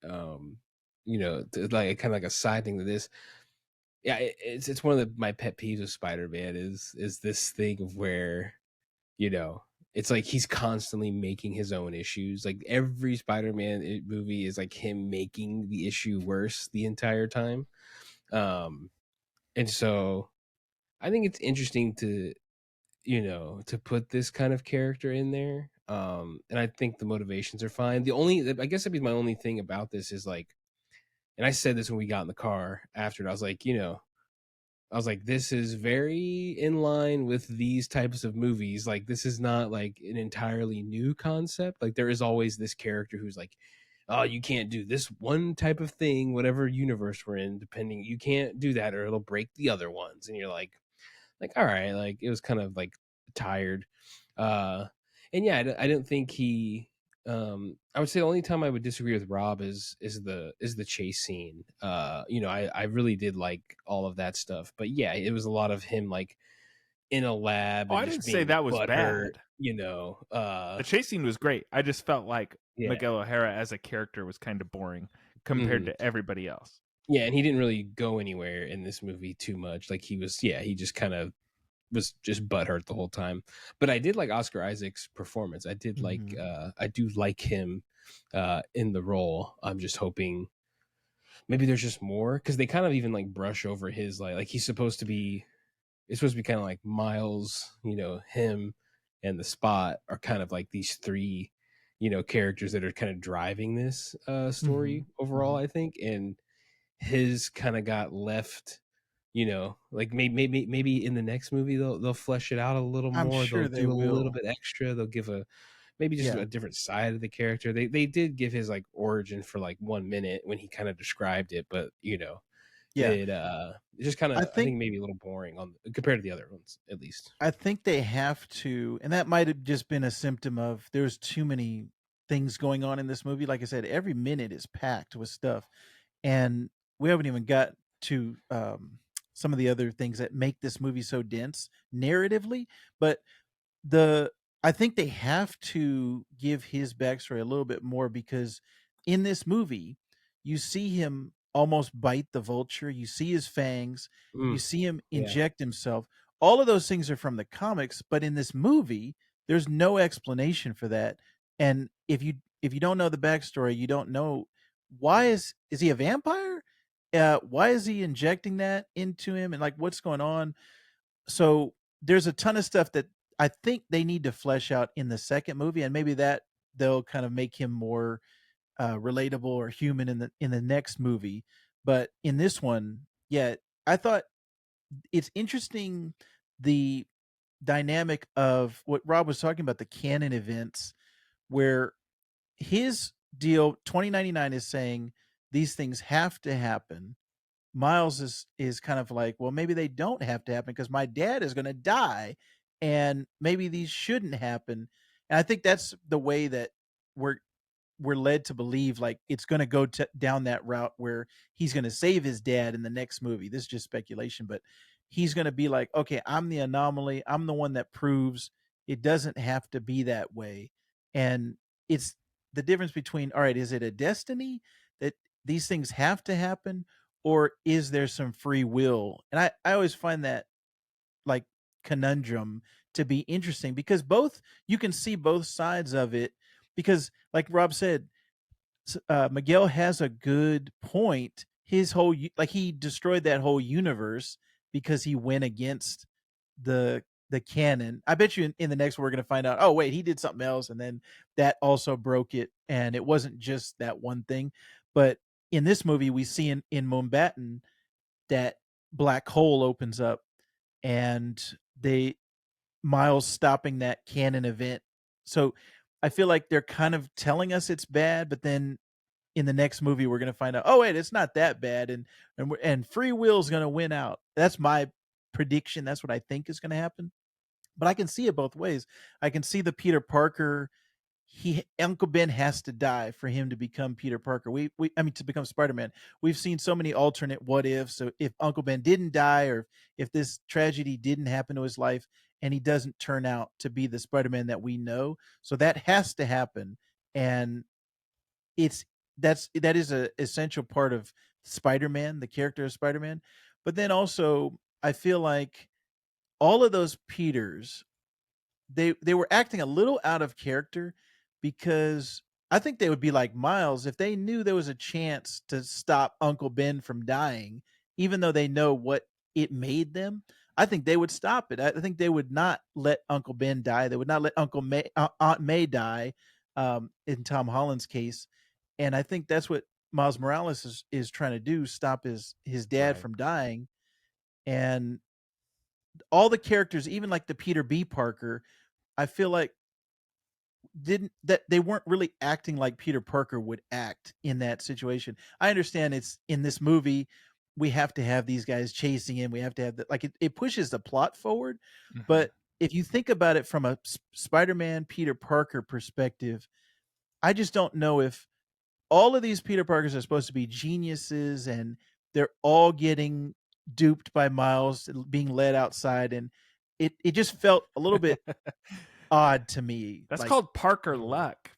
um, like kind of like a side thing to this. Yeah, it's one of my pet peeves of Spider-Man is this thing of where, you know, it's like he's constantly making his own issues. Like every Spider-Man movie is like him making the issue worse the entire time. Um, and so I think it's interesting to put this kind of character in there. And I think the motivations are fine. I guess that'd be my only thing about this is like, and I said this when we got in the car after it, I was like, this is very in line with these types of movies. Like, this is not like an entirely new concept. Like, there is always this character who's like, oh, you can't do this one type of thing, whatever universe we're in, depending, you can't do that or it'll break the other ones. And you're like, all right, like it was kind of like tired. Uh, and yeah, I didn't think I would say the only time I would disagree with Rob is the chase scene. I really did like all of that stuff, but yeah, it was a lot of him like in a lab Oh, and I just didn't say being that was butthurt. bad. You know, The chase scene was great. I just felt like yeah, Miguel O'Hara as a character was kind of boring compared hmm to everybody else. yeah, and he didn't really go anywhere in this movie too much. Like he just kind of was just butthurt the whole time. But I did like Oscar Isaac's performance. Mhm. I do like him in the role. I'm just hoping maybe there's just more because they kind of even like brush over his like he's supposed to be it's supposed to be kind of like Miles, him and the Spot are kind of like these three, characters that are kind of driving this story Mhm. overall, Mhm. I think. And his kind of got left, like maybe in the next movie they'll flesh it out a little I'm more. They'll sure they do a little will. bit extra. They'll give a maybe just Yeah. a different side of the character. They did give his like origin for like 1 minute when he kind of described it, but Yeah. it just kind I of I think think maybe a little boring on compared to the other ones at least. I think they have to, and that might have just been a symptom of there's too many things going on in this movie. Like I said, every minute is packed with stuff, and we haven't even got to some of the other things that make this movie so dense narratively. But the I think they have to give his backstory a little bit more because in this movie, you see him almost bite the vulture. You see his fangs. You Mm, see him yeah. inject himself. All of those things are from the comics, but in this movie, there's no explanation for that. And if you don't know the backstory, you don't know why is he a vampire? Why is he injecting that into him? And like, what's going on? So there's a ton of stuff that I think they need to flesh out in the second movie, and maybe that they'll kind of make him more relatable or human in the next movie. But in this one, yeah, I thought it's interesting the dynamic of what Rob was talking about, the canon events, where his deal 2099 is saying these things have to happen. Miles is kind of like, well, maybe they don't have to happen because my dad is going to die, and maybe these shouldn't happen. And I think that's the way that we're we're led to believe like it's going to go down that route where he's going to save his dad in the next movie. This is just speculation, but he's going to be like, okay, I'm the anomaly. I'm the one that proves it doesn't have to be that way. And it's the difference between, all right, is it a destiny that these things have to happen, or is there some free will? And I always find that like conundrum to be interesting because both you can see both sides of it because like Rob said, Miguel has a good point. His whole like he destroyed that whole universe because he went against the canon. I bet you in the next one we're gonna find out. Oh wait, he did something else, and then that also broke it, and it wasn't just that one thing. But in this movie, we see in Mumbattan that black hole opens up, and they Miles stopping that canon event. So I feel like they're kind of telling us it's bad, but then in the next movie we're going to find out, oh wait, it's not that bad, and free will is going to win out. That's my prediction. That's what I think is going to happen. But I can see it both ways. I can see the Peter Parker. He Uncle Ben has to die for him to become Peter Parker. We I mean to become Spider-Man. We've seen so many alternate what ifs. So if Uncle Ben didn't die, or if this tragedy didn't happen to his life, and he doesn't turn out to be the Spider-Man that we know, so that has to happen. And it's that is a essential part of Spider-Man, the character of Spider-Man. But then also, I feel like all of those Peters, they were acting a little out of character because I think they would be like Miles if they knew there was a chance to stop Uncle Ben from dying, even though they know what it made them. I think they would stop it. I think they would not let Uncle Ben die. They would not let Aunt May die, in Tom Holland's case. And I think that's what Miles Morales is trying to do: stop his dad Right. from dying. And all the characters, even like the Peter B. Parker, I feel like didn't that they weren't really acting like Peter Parker would act in that situation. I understand it's in this movie we have to have these guys chasing him. We have to have that like it pushes the plot forward. Mhm. But if you think about it from a Spider-Man Peter Parker perspective, I just don't know if all of these Peter Parkers are supposed to be geniuses and they're all getting duped by Miles being led outside, and it just felt a little bit odd to me. That's Like, called Parker luck.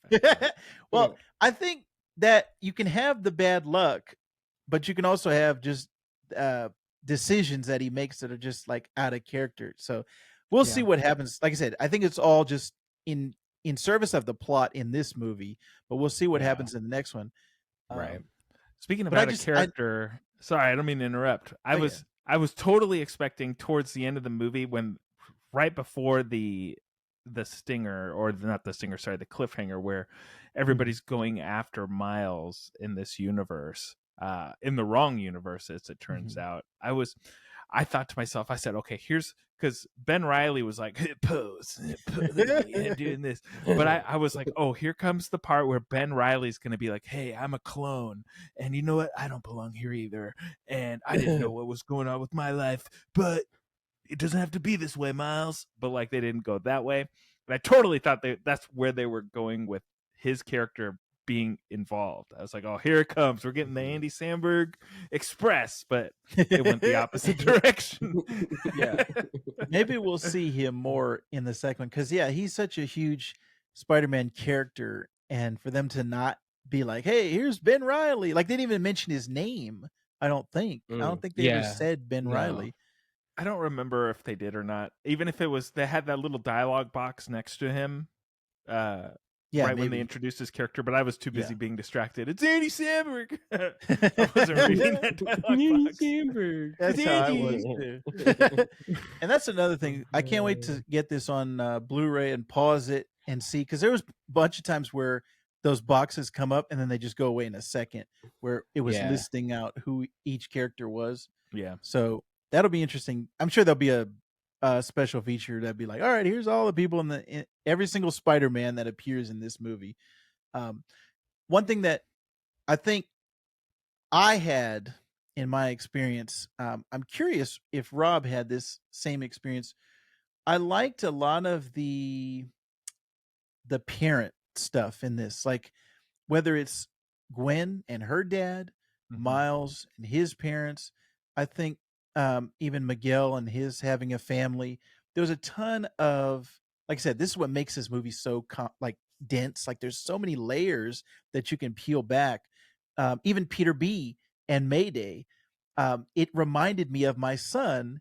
well, I think that you can have the bad luck, but you can also have just uh, decisions that he makes that are just like out of character. So we'll see Yeah. what happens. Like I said, I think it's all just in service of the plot in this movie, but we'll see what Yeah. happens in the next one. Right. Um, Speaking of but I out of just character, sorry, I don't mean to interrupt. Oh, yeah. I was totally expecting towards the end of the movie when right before the stinger, or not the stinger, sorry, the cliffhanger where everybody's going after Miles in this universe, in the wrong universe as it turns out. I thought to myself, I said, okay, here's because Ben Riley was like, pose, doing this. But I was like, oh, here comes the part where Ben Riley's going to be like, hey, I'm a clone. And you know what? I don't belong here either. And I didn't know what was going on with my life. But it doesn't have to be this way, Miles. But like they didn't go that way. And I totally thought that's where they were going with his character being involved. I was like, oh, here it comes. We're getting the Andy Samberg Express, but it went the opposite direction. Yeah. Maybe we'll see him more in the second one because yeah, he's such a huge Spider-Man character, and for them to not be like, "Hey, here's Ben Riley," like they didn't even mention his name. I don't think. I don't think they ever Yeah. said Ben No. Riley. I don't remember if they did or not. Even if it was, they had that little dialogue box next to him. Yeah, right when they maybe. introduced his character, but I was too busy Yeah. being distracted. It's Andy Samberg. I wasn't reading that dialogue box. Samberg. That's It's how I Andy. was too. And that's another thing. I can't wait to get this on Blu-ray and pause it and see, because there was a bunch of times where those boxes come up and then they just go away in a second, where it was Yeah. listing out who each character was. Yeah. So that'll be interesting. I'm sure there'll be a special feature that'd be like, all right, here's all the people in every single Spider-Man that appears in this movie. One thing that I think I had in my experience, I'm curious if Rob had this same experience. I liked a lot of the parent stuff in this, like whether it's Gwen and her dad, Mhm. Miles and his parents. I think even Miguel and his having a family. There's a ton of, like I said, this is what makes this movie so like dense. Like there's so many layers that you can peel back. Even Peter B and Mayday. It reminded me of my son.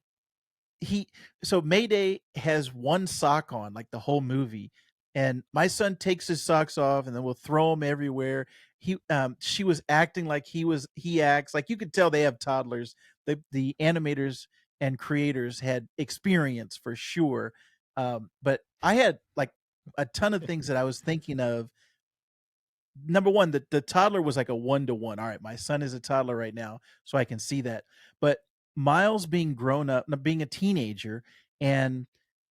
He So Mayday has one sock on like the whole movie, and my son takes his socks off and then we'll throw them everywhere. She was acting like he acts like, you could tell they have toddlers. The animators and creators had experience for sure. But I had like a ton of things that I was thinking of. Number one, the toddler was like a 1-to-1. All right, my son is a toddler right now, so I can see that. But Miles being grown up, being a teenager, and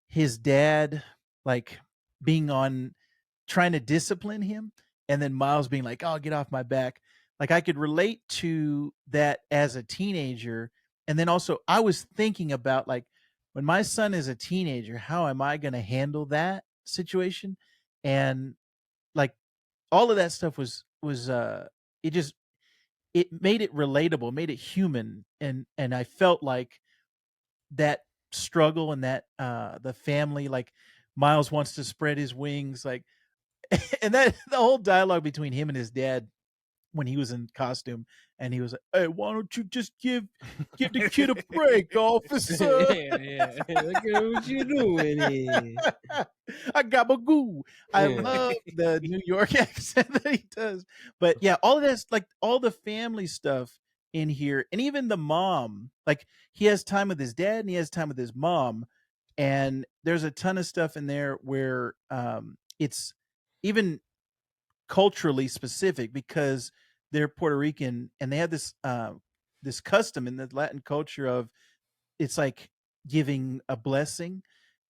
his dad like being on trying to discipline him, and then Miles being like, "Oh, get off my back." Like I could relate to that as a teenager. And then also I was thinking about like, when my son is a teenager, how am I going to handle that situation? And like all of that stuff was it just, it made it relatable, made it human. And I felt like that struggle and that the family, like Miles wants to spread his wings, like and that the whole dialogue between him and his dad when he was in costume, and he was like, "Hey, why don't you just give the kid a break, officer?" Yeah. Look at what you doing here. I got my goo. I Yeah. love the New York accent that he does. But yeah, all of this, like all the family stuff in here, and even the mom, like he has time with his dad and he has time with his mom. And there's a ton of stuff in there where it's even culturally specific because they're Puerto Rican and they have this custom in the Latin culture of, it's like giving a blessing.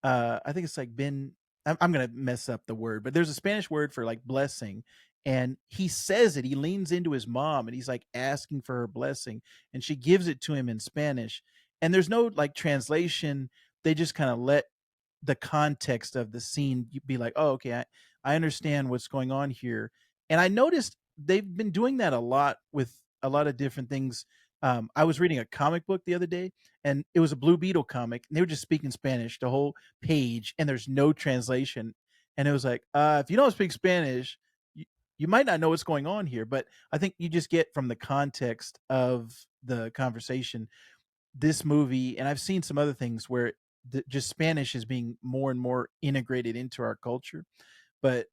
I think it's like I'm gonna mess up the word, but there's a Spanish word for like blessing. And he says it, he leans into his mom and he's like asking for her blessing, and she gives it to him in Spanish. And there's no like translation. They just kind of let the context of the scene be like, oh, okay, I understand what's going on here. And I noticed they've been doing that a lot with a lot of different things. I was reading a comic book the other day, and it was a Blue Beetle comic, and they were just speaking Spanish the whole page, and there's no translation. And it was like, if you don't speak Spanish, you might not know what's going on here. But I think you just get from the context of the conversation, this movie, and I've seen some other things where just Spanish is being more and more integrated into our culture. But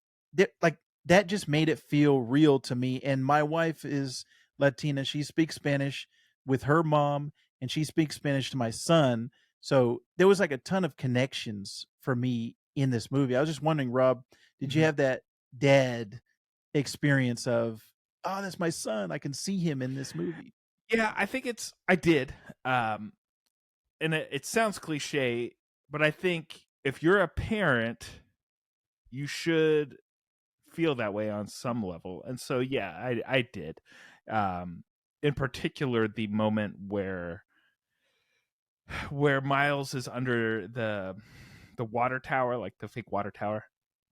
like that just made it feel real to me. And my wife is Latina. She speaks Spanish with her mom, and she speaks Spanish to my son. So there was like a ton of connections for me in this movie. I was just wondering, Rob, did you Mhm. have that dad experience of, oh, that's my son, I can see him in this movie? Yeah, I did. Um, and it sounds cliche, but I think if you're a parent, you should feel that way on some level. And so yeah, I did. Um, in particular, the moment where Miles is under the water tower, like the fake water tower,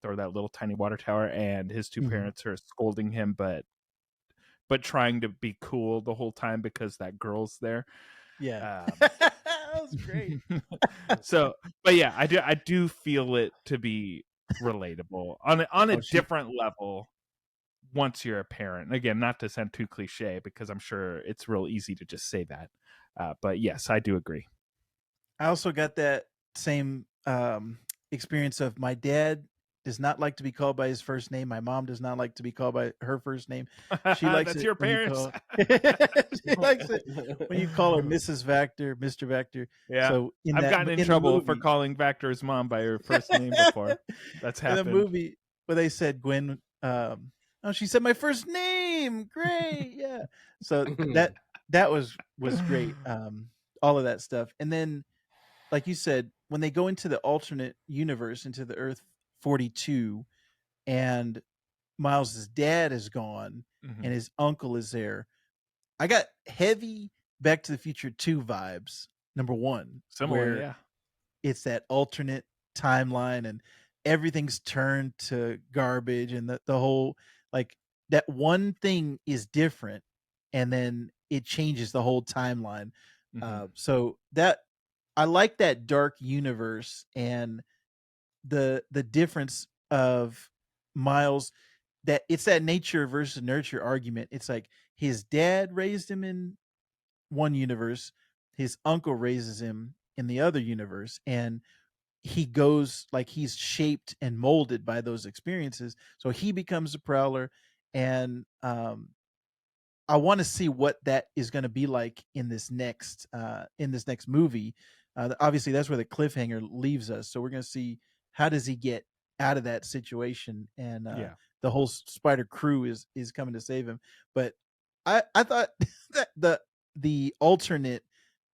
or that little tiny water tower, and his two Mhm. parents are scolding him, but trying to be cool the whole time because that girl's there. Yeah. Um, That was great. so, but yeah, I do feel it to be relatable on a Oh, she different level once you're a parent. Again, not to sound too cliche, because I'm sure it's real easy to just say that. But yes, I do agree. I also got that same experience of, my dad does not like to be called by his first name. My mom does not like to be called by her first name. She likes That's it your when you parents. call she likes it when you call her Mrs. Vactor, Mr. Vactor. Yeah, So I've gotten in in the trouble for movie, calling Vactor's mom by her first name before. That's in the happened. movie where they said Gwen, Oh, she said my first name. Great. Yeah. So that was great. All of that stuff. And then like you said, when they go into the alternate universe, into the Earth 42, and Miles's dad is gone and Mhm. his uncle is there, I got heavy Back to the Future 2 vibes. Number one, Similar, where yeah. it's that alternate timeline and everything's turned to garbage, and the whole, like, that one thing is different and then it changes the whole timeline. Mhm. So that I like that dark universe, and the difference of Miles, that it's that nature versus nurture argument. It's like his dad raised him in one universe, his uncle raises him in the other universe, and he goes, like, he's shaped and molded by those experiences. So he becomes a prowler, and I want to see what that is going to be like in this next movie. Obviously, that's where the cliffhanger leaves us. So we're going to see how does he get out of that situation, and Yeah. the whole spider crew is coming to save him. But I thought that the alternate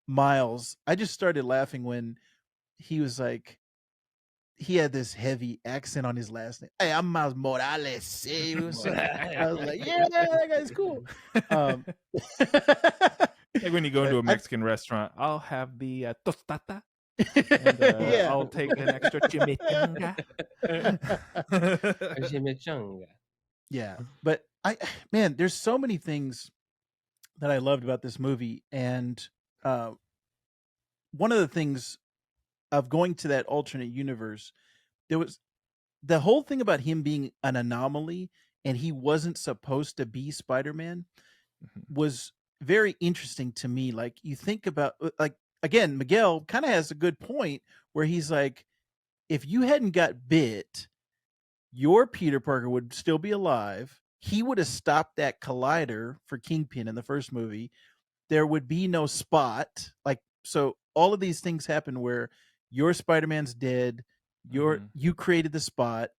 Miles, I just started laughing when he was like, he had this heavy accent on his last name. Hey, I'm Miles Morales. Hey, what's up? I was like, yeah, that guy's cool. Um, Like when you go into but a I, Mexican restaurant, I'll have the tostata and yeah, I'll take an extra chimichanga. Chimichanga. yeah. But man, there's so many things that I loved about this movie, and uh, one of the things of going to that alternate universe, there was the whole thing about him being an anomaly, and he wasn't supposed to be Spider-Man, Mhm. was very interesting to me. Like, you think about, like, again, Miguel kind of has a good point where he's like, if you hadn't got bit, your Peter Parker would still be alive. He would have stopped that collider for Kingpin in the first movie. There would be no Spot. Like, so all of these things happen where your Spider-Man's dead, Mhm. you created the Spot.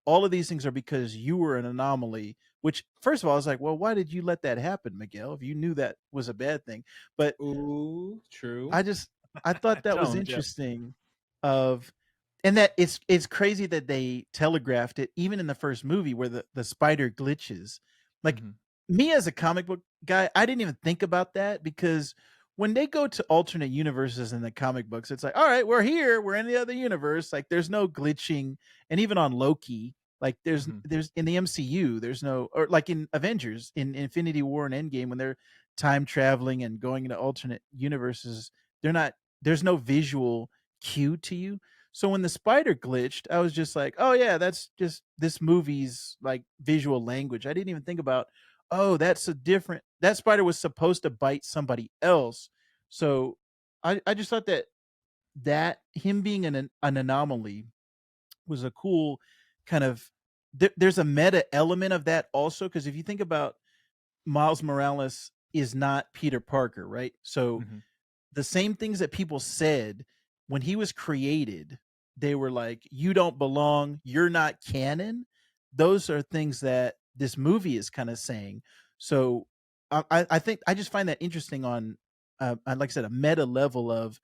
All of these things are because you were an anomaly. Which, first of all, I was like, well, why did you let that happen, Miguel? If you knew that was a bad thing, but Ooh, true. I just I thought that was Don't, Jeff. interesting. Of And that it's crazy that they telegraphed it even in the first movie where the spider glitches. Like, Mhm. me as a comic book guy, I didn't even think about that, because when they go to alternate universes in the comic books, it's like, all right, we're here, we're in the other universe. Like, there's no glitching. And even on Loki, like, Mhm. there's in the MCU, there's no, or like in Avengers, in Infinity War and Endgame, when they're time traveling and going into alternate universes, they're not, there's no visual cue to you. So when the spider glitched, I was just like, oh yeah, that's just this movie's like visual language. I didn't even think about, oh, that's a different, that spider was supposed to bite somebody else. So I just thought that him being an anomaly was a cool kind of, there's a meta element of that also, because if you think about, Miles Morales is not Peter Parker, right? So Mhm. the same things that people said when he was created, they were like, you don't belong, you're not canon. Those are things that this movie is kind of saying. So I think I just find that interesting on, like I said, a meta level of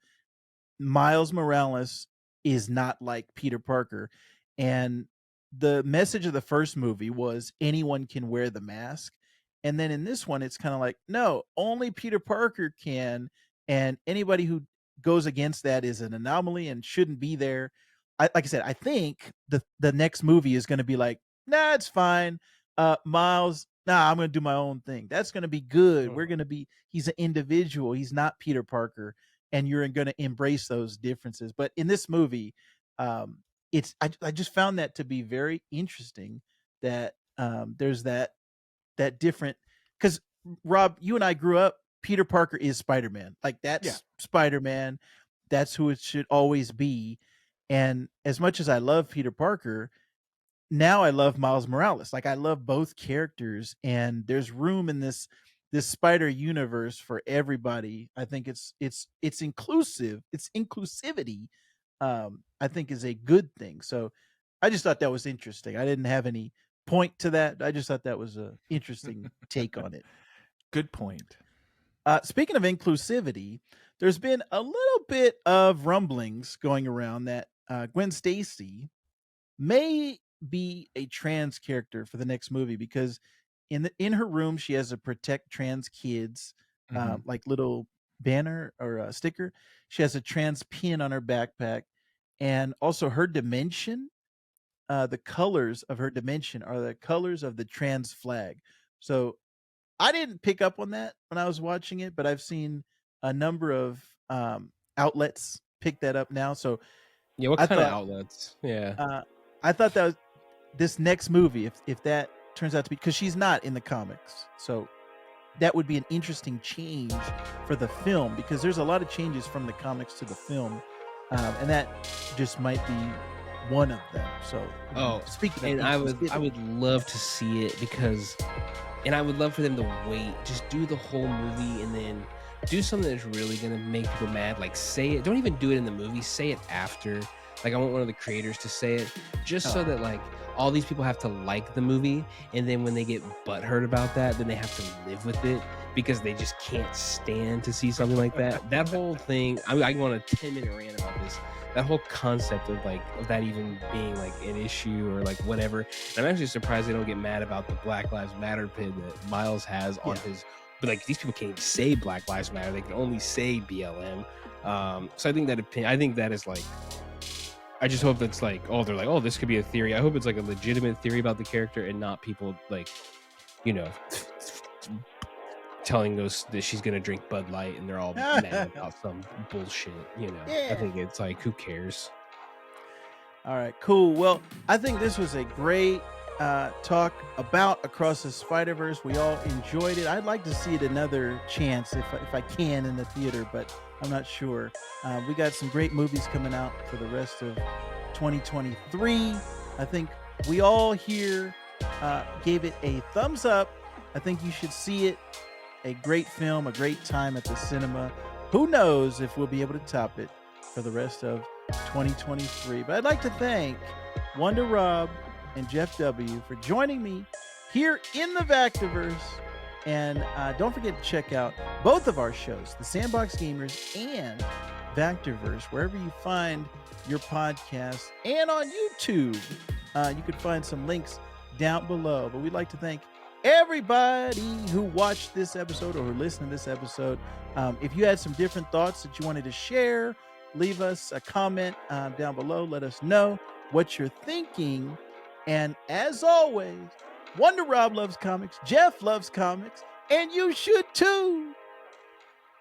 Miles Morales is not like Peter Parker. And the message of the first movie was anyone can wear the mask. And then in this one, it's kind of like, no, only Peter Parker can. And anybody who goes against that is an anomaly and shouldn't be there. Like I said, I think the next movie is going to be like, nah, it's fine. Miles, nah, I'm going to do my own thing. That's going to be good. We're going to be, he's an individual. He's not Peter Parker, and you're going to embrace those differences. But in this movie, it's I just found that to be very interesting, that there's that different, because Rob, you and I grew up. Peter Parker is Spider Man. Like, Yeah. that's Spider Man. That's who it should always be. And as much as I love Peter Parker, now I love Miles Morales. Like, I love both characters, and there's room in this spider universe for everybody. I think it's inclusive. It's inclusivity. I think is a good thing. So I just thought that was interesting. I didn't have any point to that. I just thought that was an interesting take on it. Good point. Speaking of inclusivity, there's been a little bit of rumblings going around that Gwen Stacy may be a trans character for the next movie, because in her room she has a protect trans kids Mhm. like little banner or a sticker. She has a trans pin on her backpack, and also her dimension, the colors of her dimension are the colors of the trans flag. So I didn't pick up on that when I was watching it, but I've seen a number of outlets pick that up now. So Yeah, what I kind of thought outlets? Yeah. uh, I thought that was this next movie, if that turns out to be, because she's not in the comics, so that would be an interesting change for the film, because there's a lot of changes from the comics to the film, and that just might be one of them. So, Oh, speaking of and I inclusivity, would love to see it because, and I would love for them to wait, just do the whole movie and then do something that's really gonna make people mad. Like say it, don't even do it in the movie, say it after. Like I want one of the creators to say it, just so that like all these people have to like the movie, and then when they get butthurt about that, then they have to live with it because they just can't stand to see something like that. That whole thing, I want a 10-minute rant about this. That whole concept of like of that even being like an issue or like whatever. And I'm actually surprised they don't get mad about the Black Lives Matter pin that Miles has on his. But like these people can't even say Black Lives Matter; they can only say BLM. So I think that opinion, I think that is like. I just hope it's like, oh, they're like, oh, this could be a theory. I hope it's like a legitimate theory about the character and not people like, you know, telling us that she's gonna drink Bud Light and they're all mad about some bullshit. You know, I think it's like, who cares? All right, cool. Well, I think this was a great talk about Across the Spider-Verse. We all enjoyed it. I'd like to see it another chance if I can in the theater, but I'm not sure. We got some great movies coming out for the rest of 2023. I think we all here gave it a thumbs up. I think you should see it. A great film, a great time at the cinema. Who knows if we'll be able to top it for the rest of 2023. But I'd like to thank WonderRob and JeffW for joining me here in the Vactor-Verse. And don't forget to check out both of our shows, the Sandbox Gamers and Vactor-Verse, wherever you find your podcasts, and on YouTube. You can find some links down below. But we'd like to thank everybody who watched this episode or who listened to this episode. If you had some different thoughts that you wanted to share, leave us a comment down below. Let us know what you're thinking. And as always, WonderRob loves comics, Jeff loves comics, and you should too.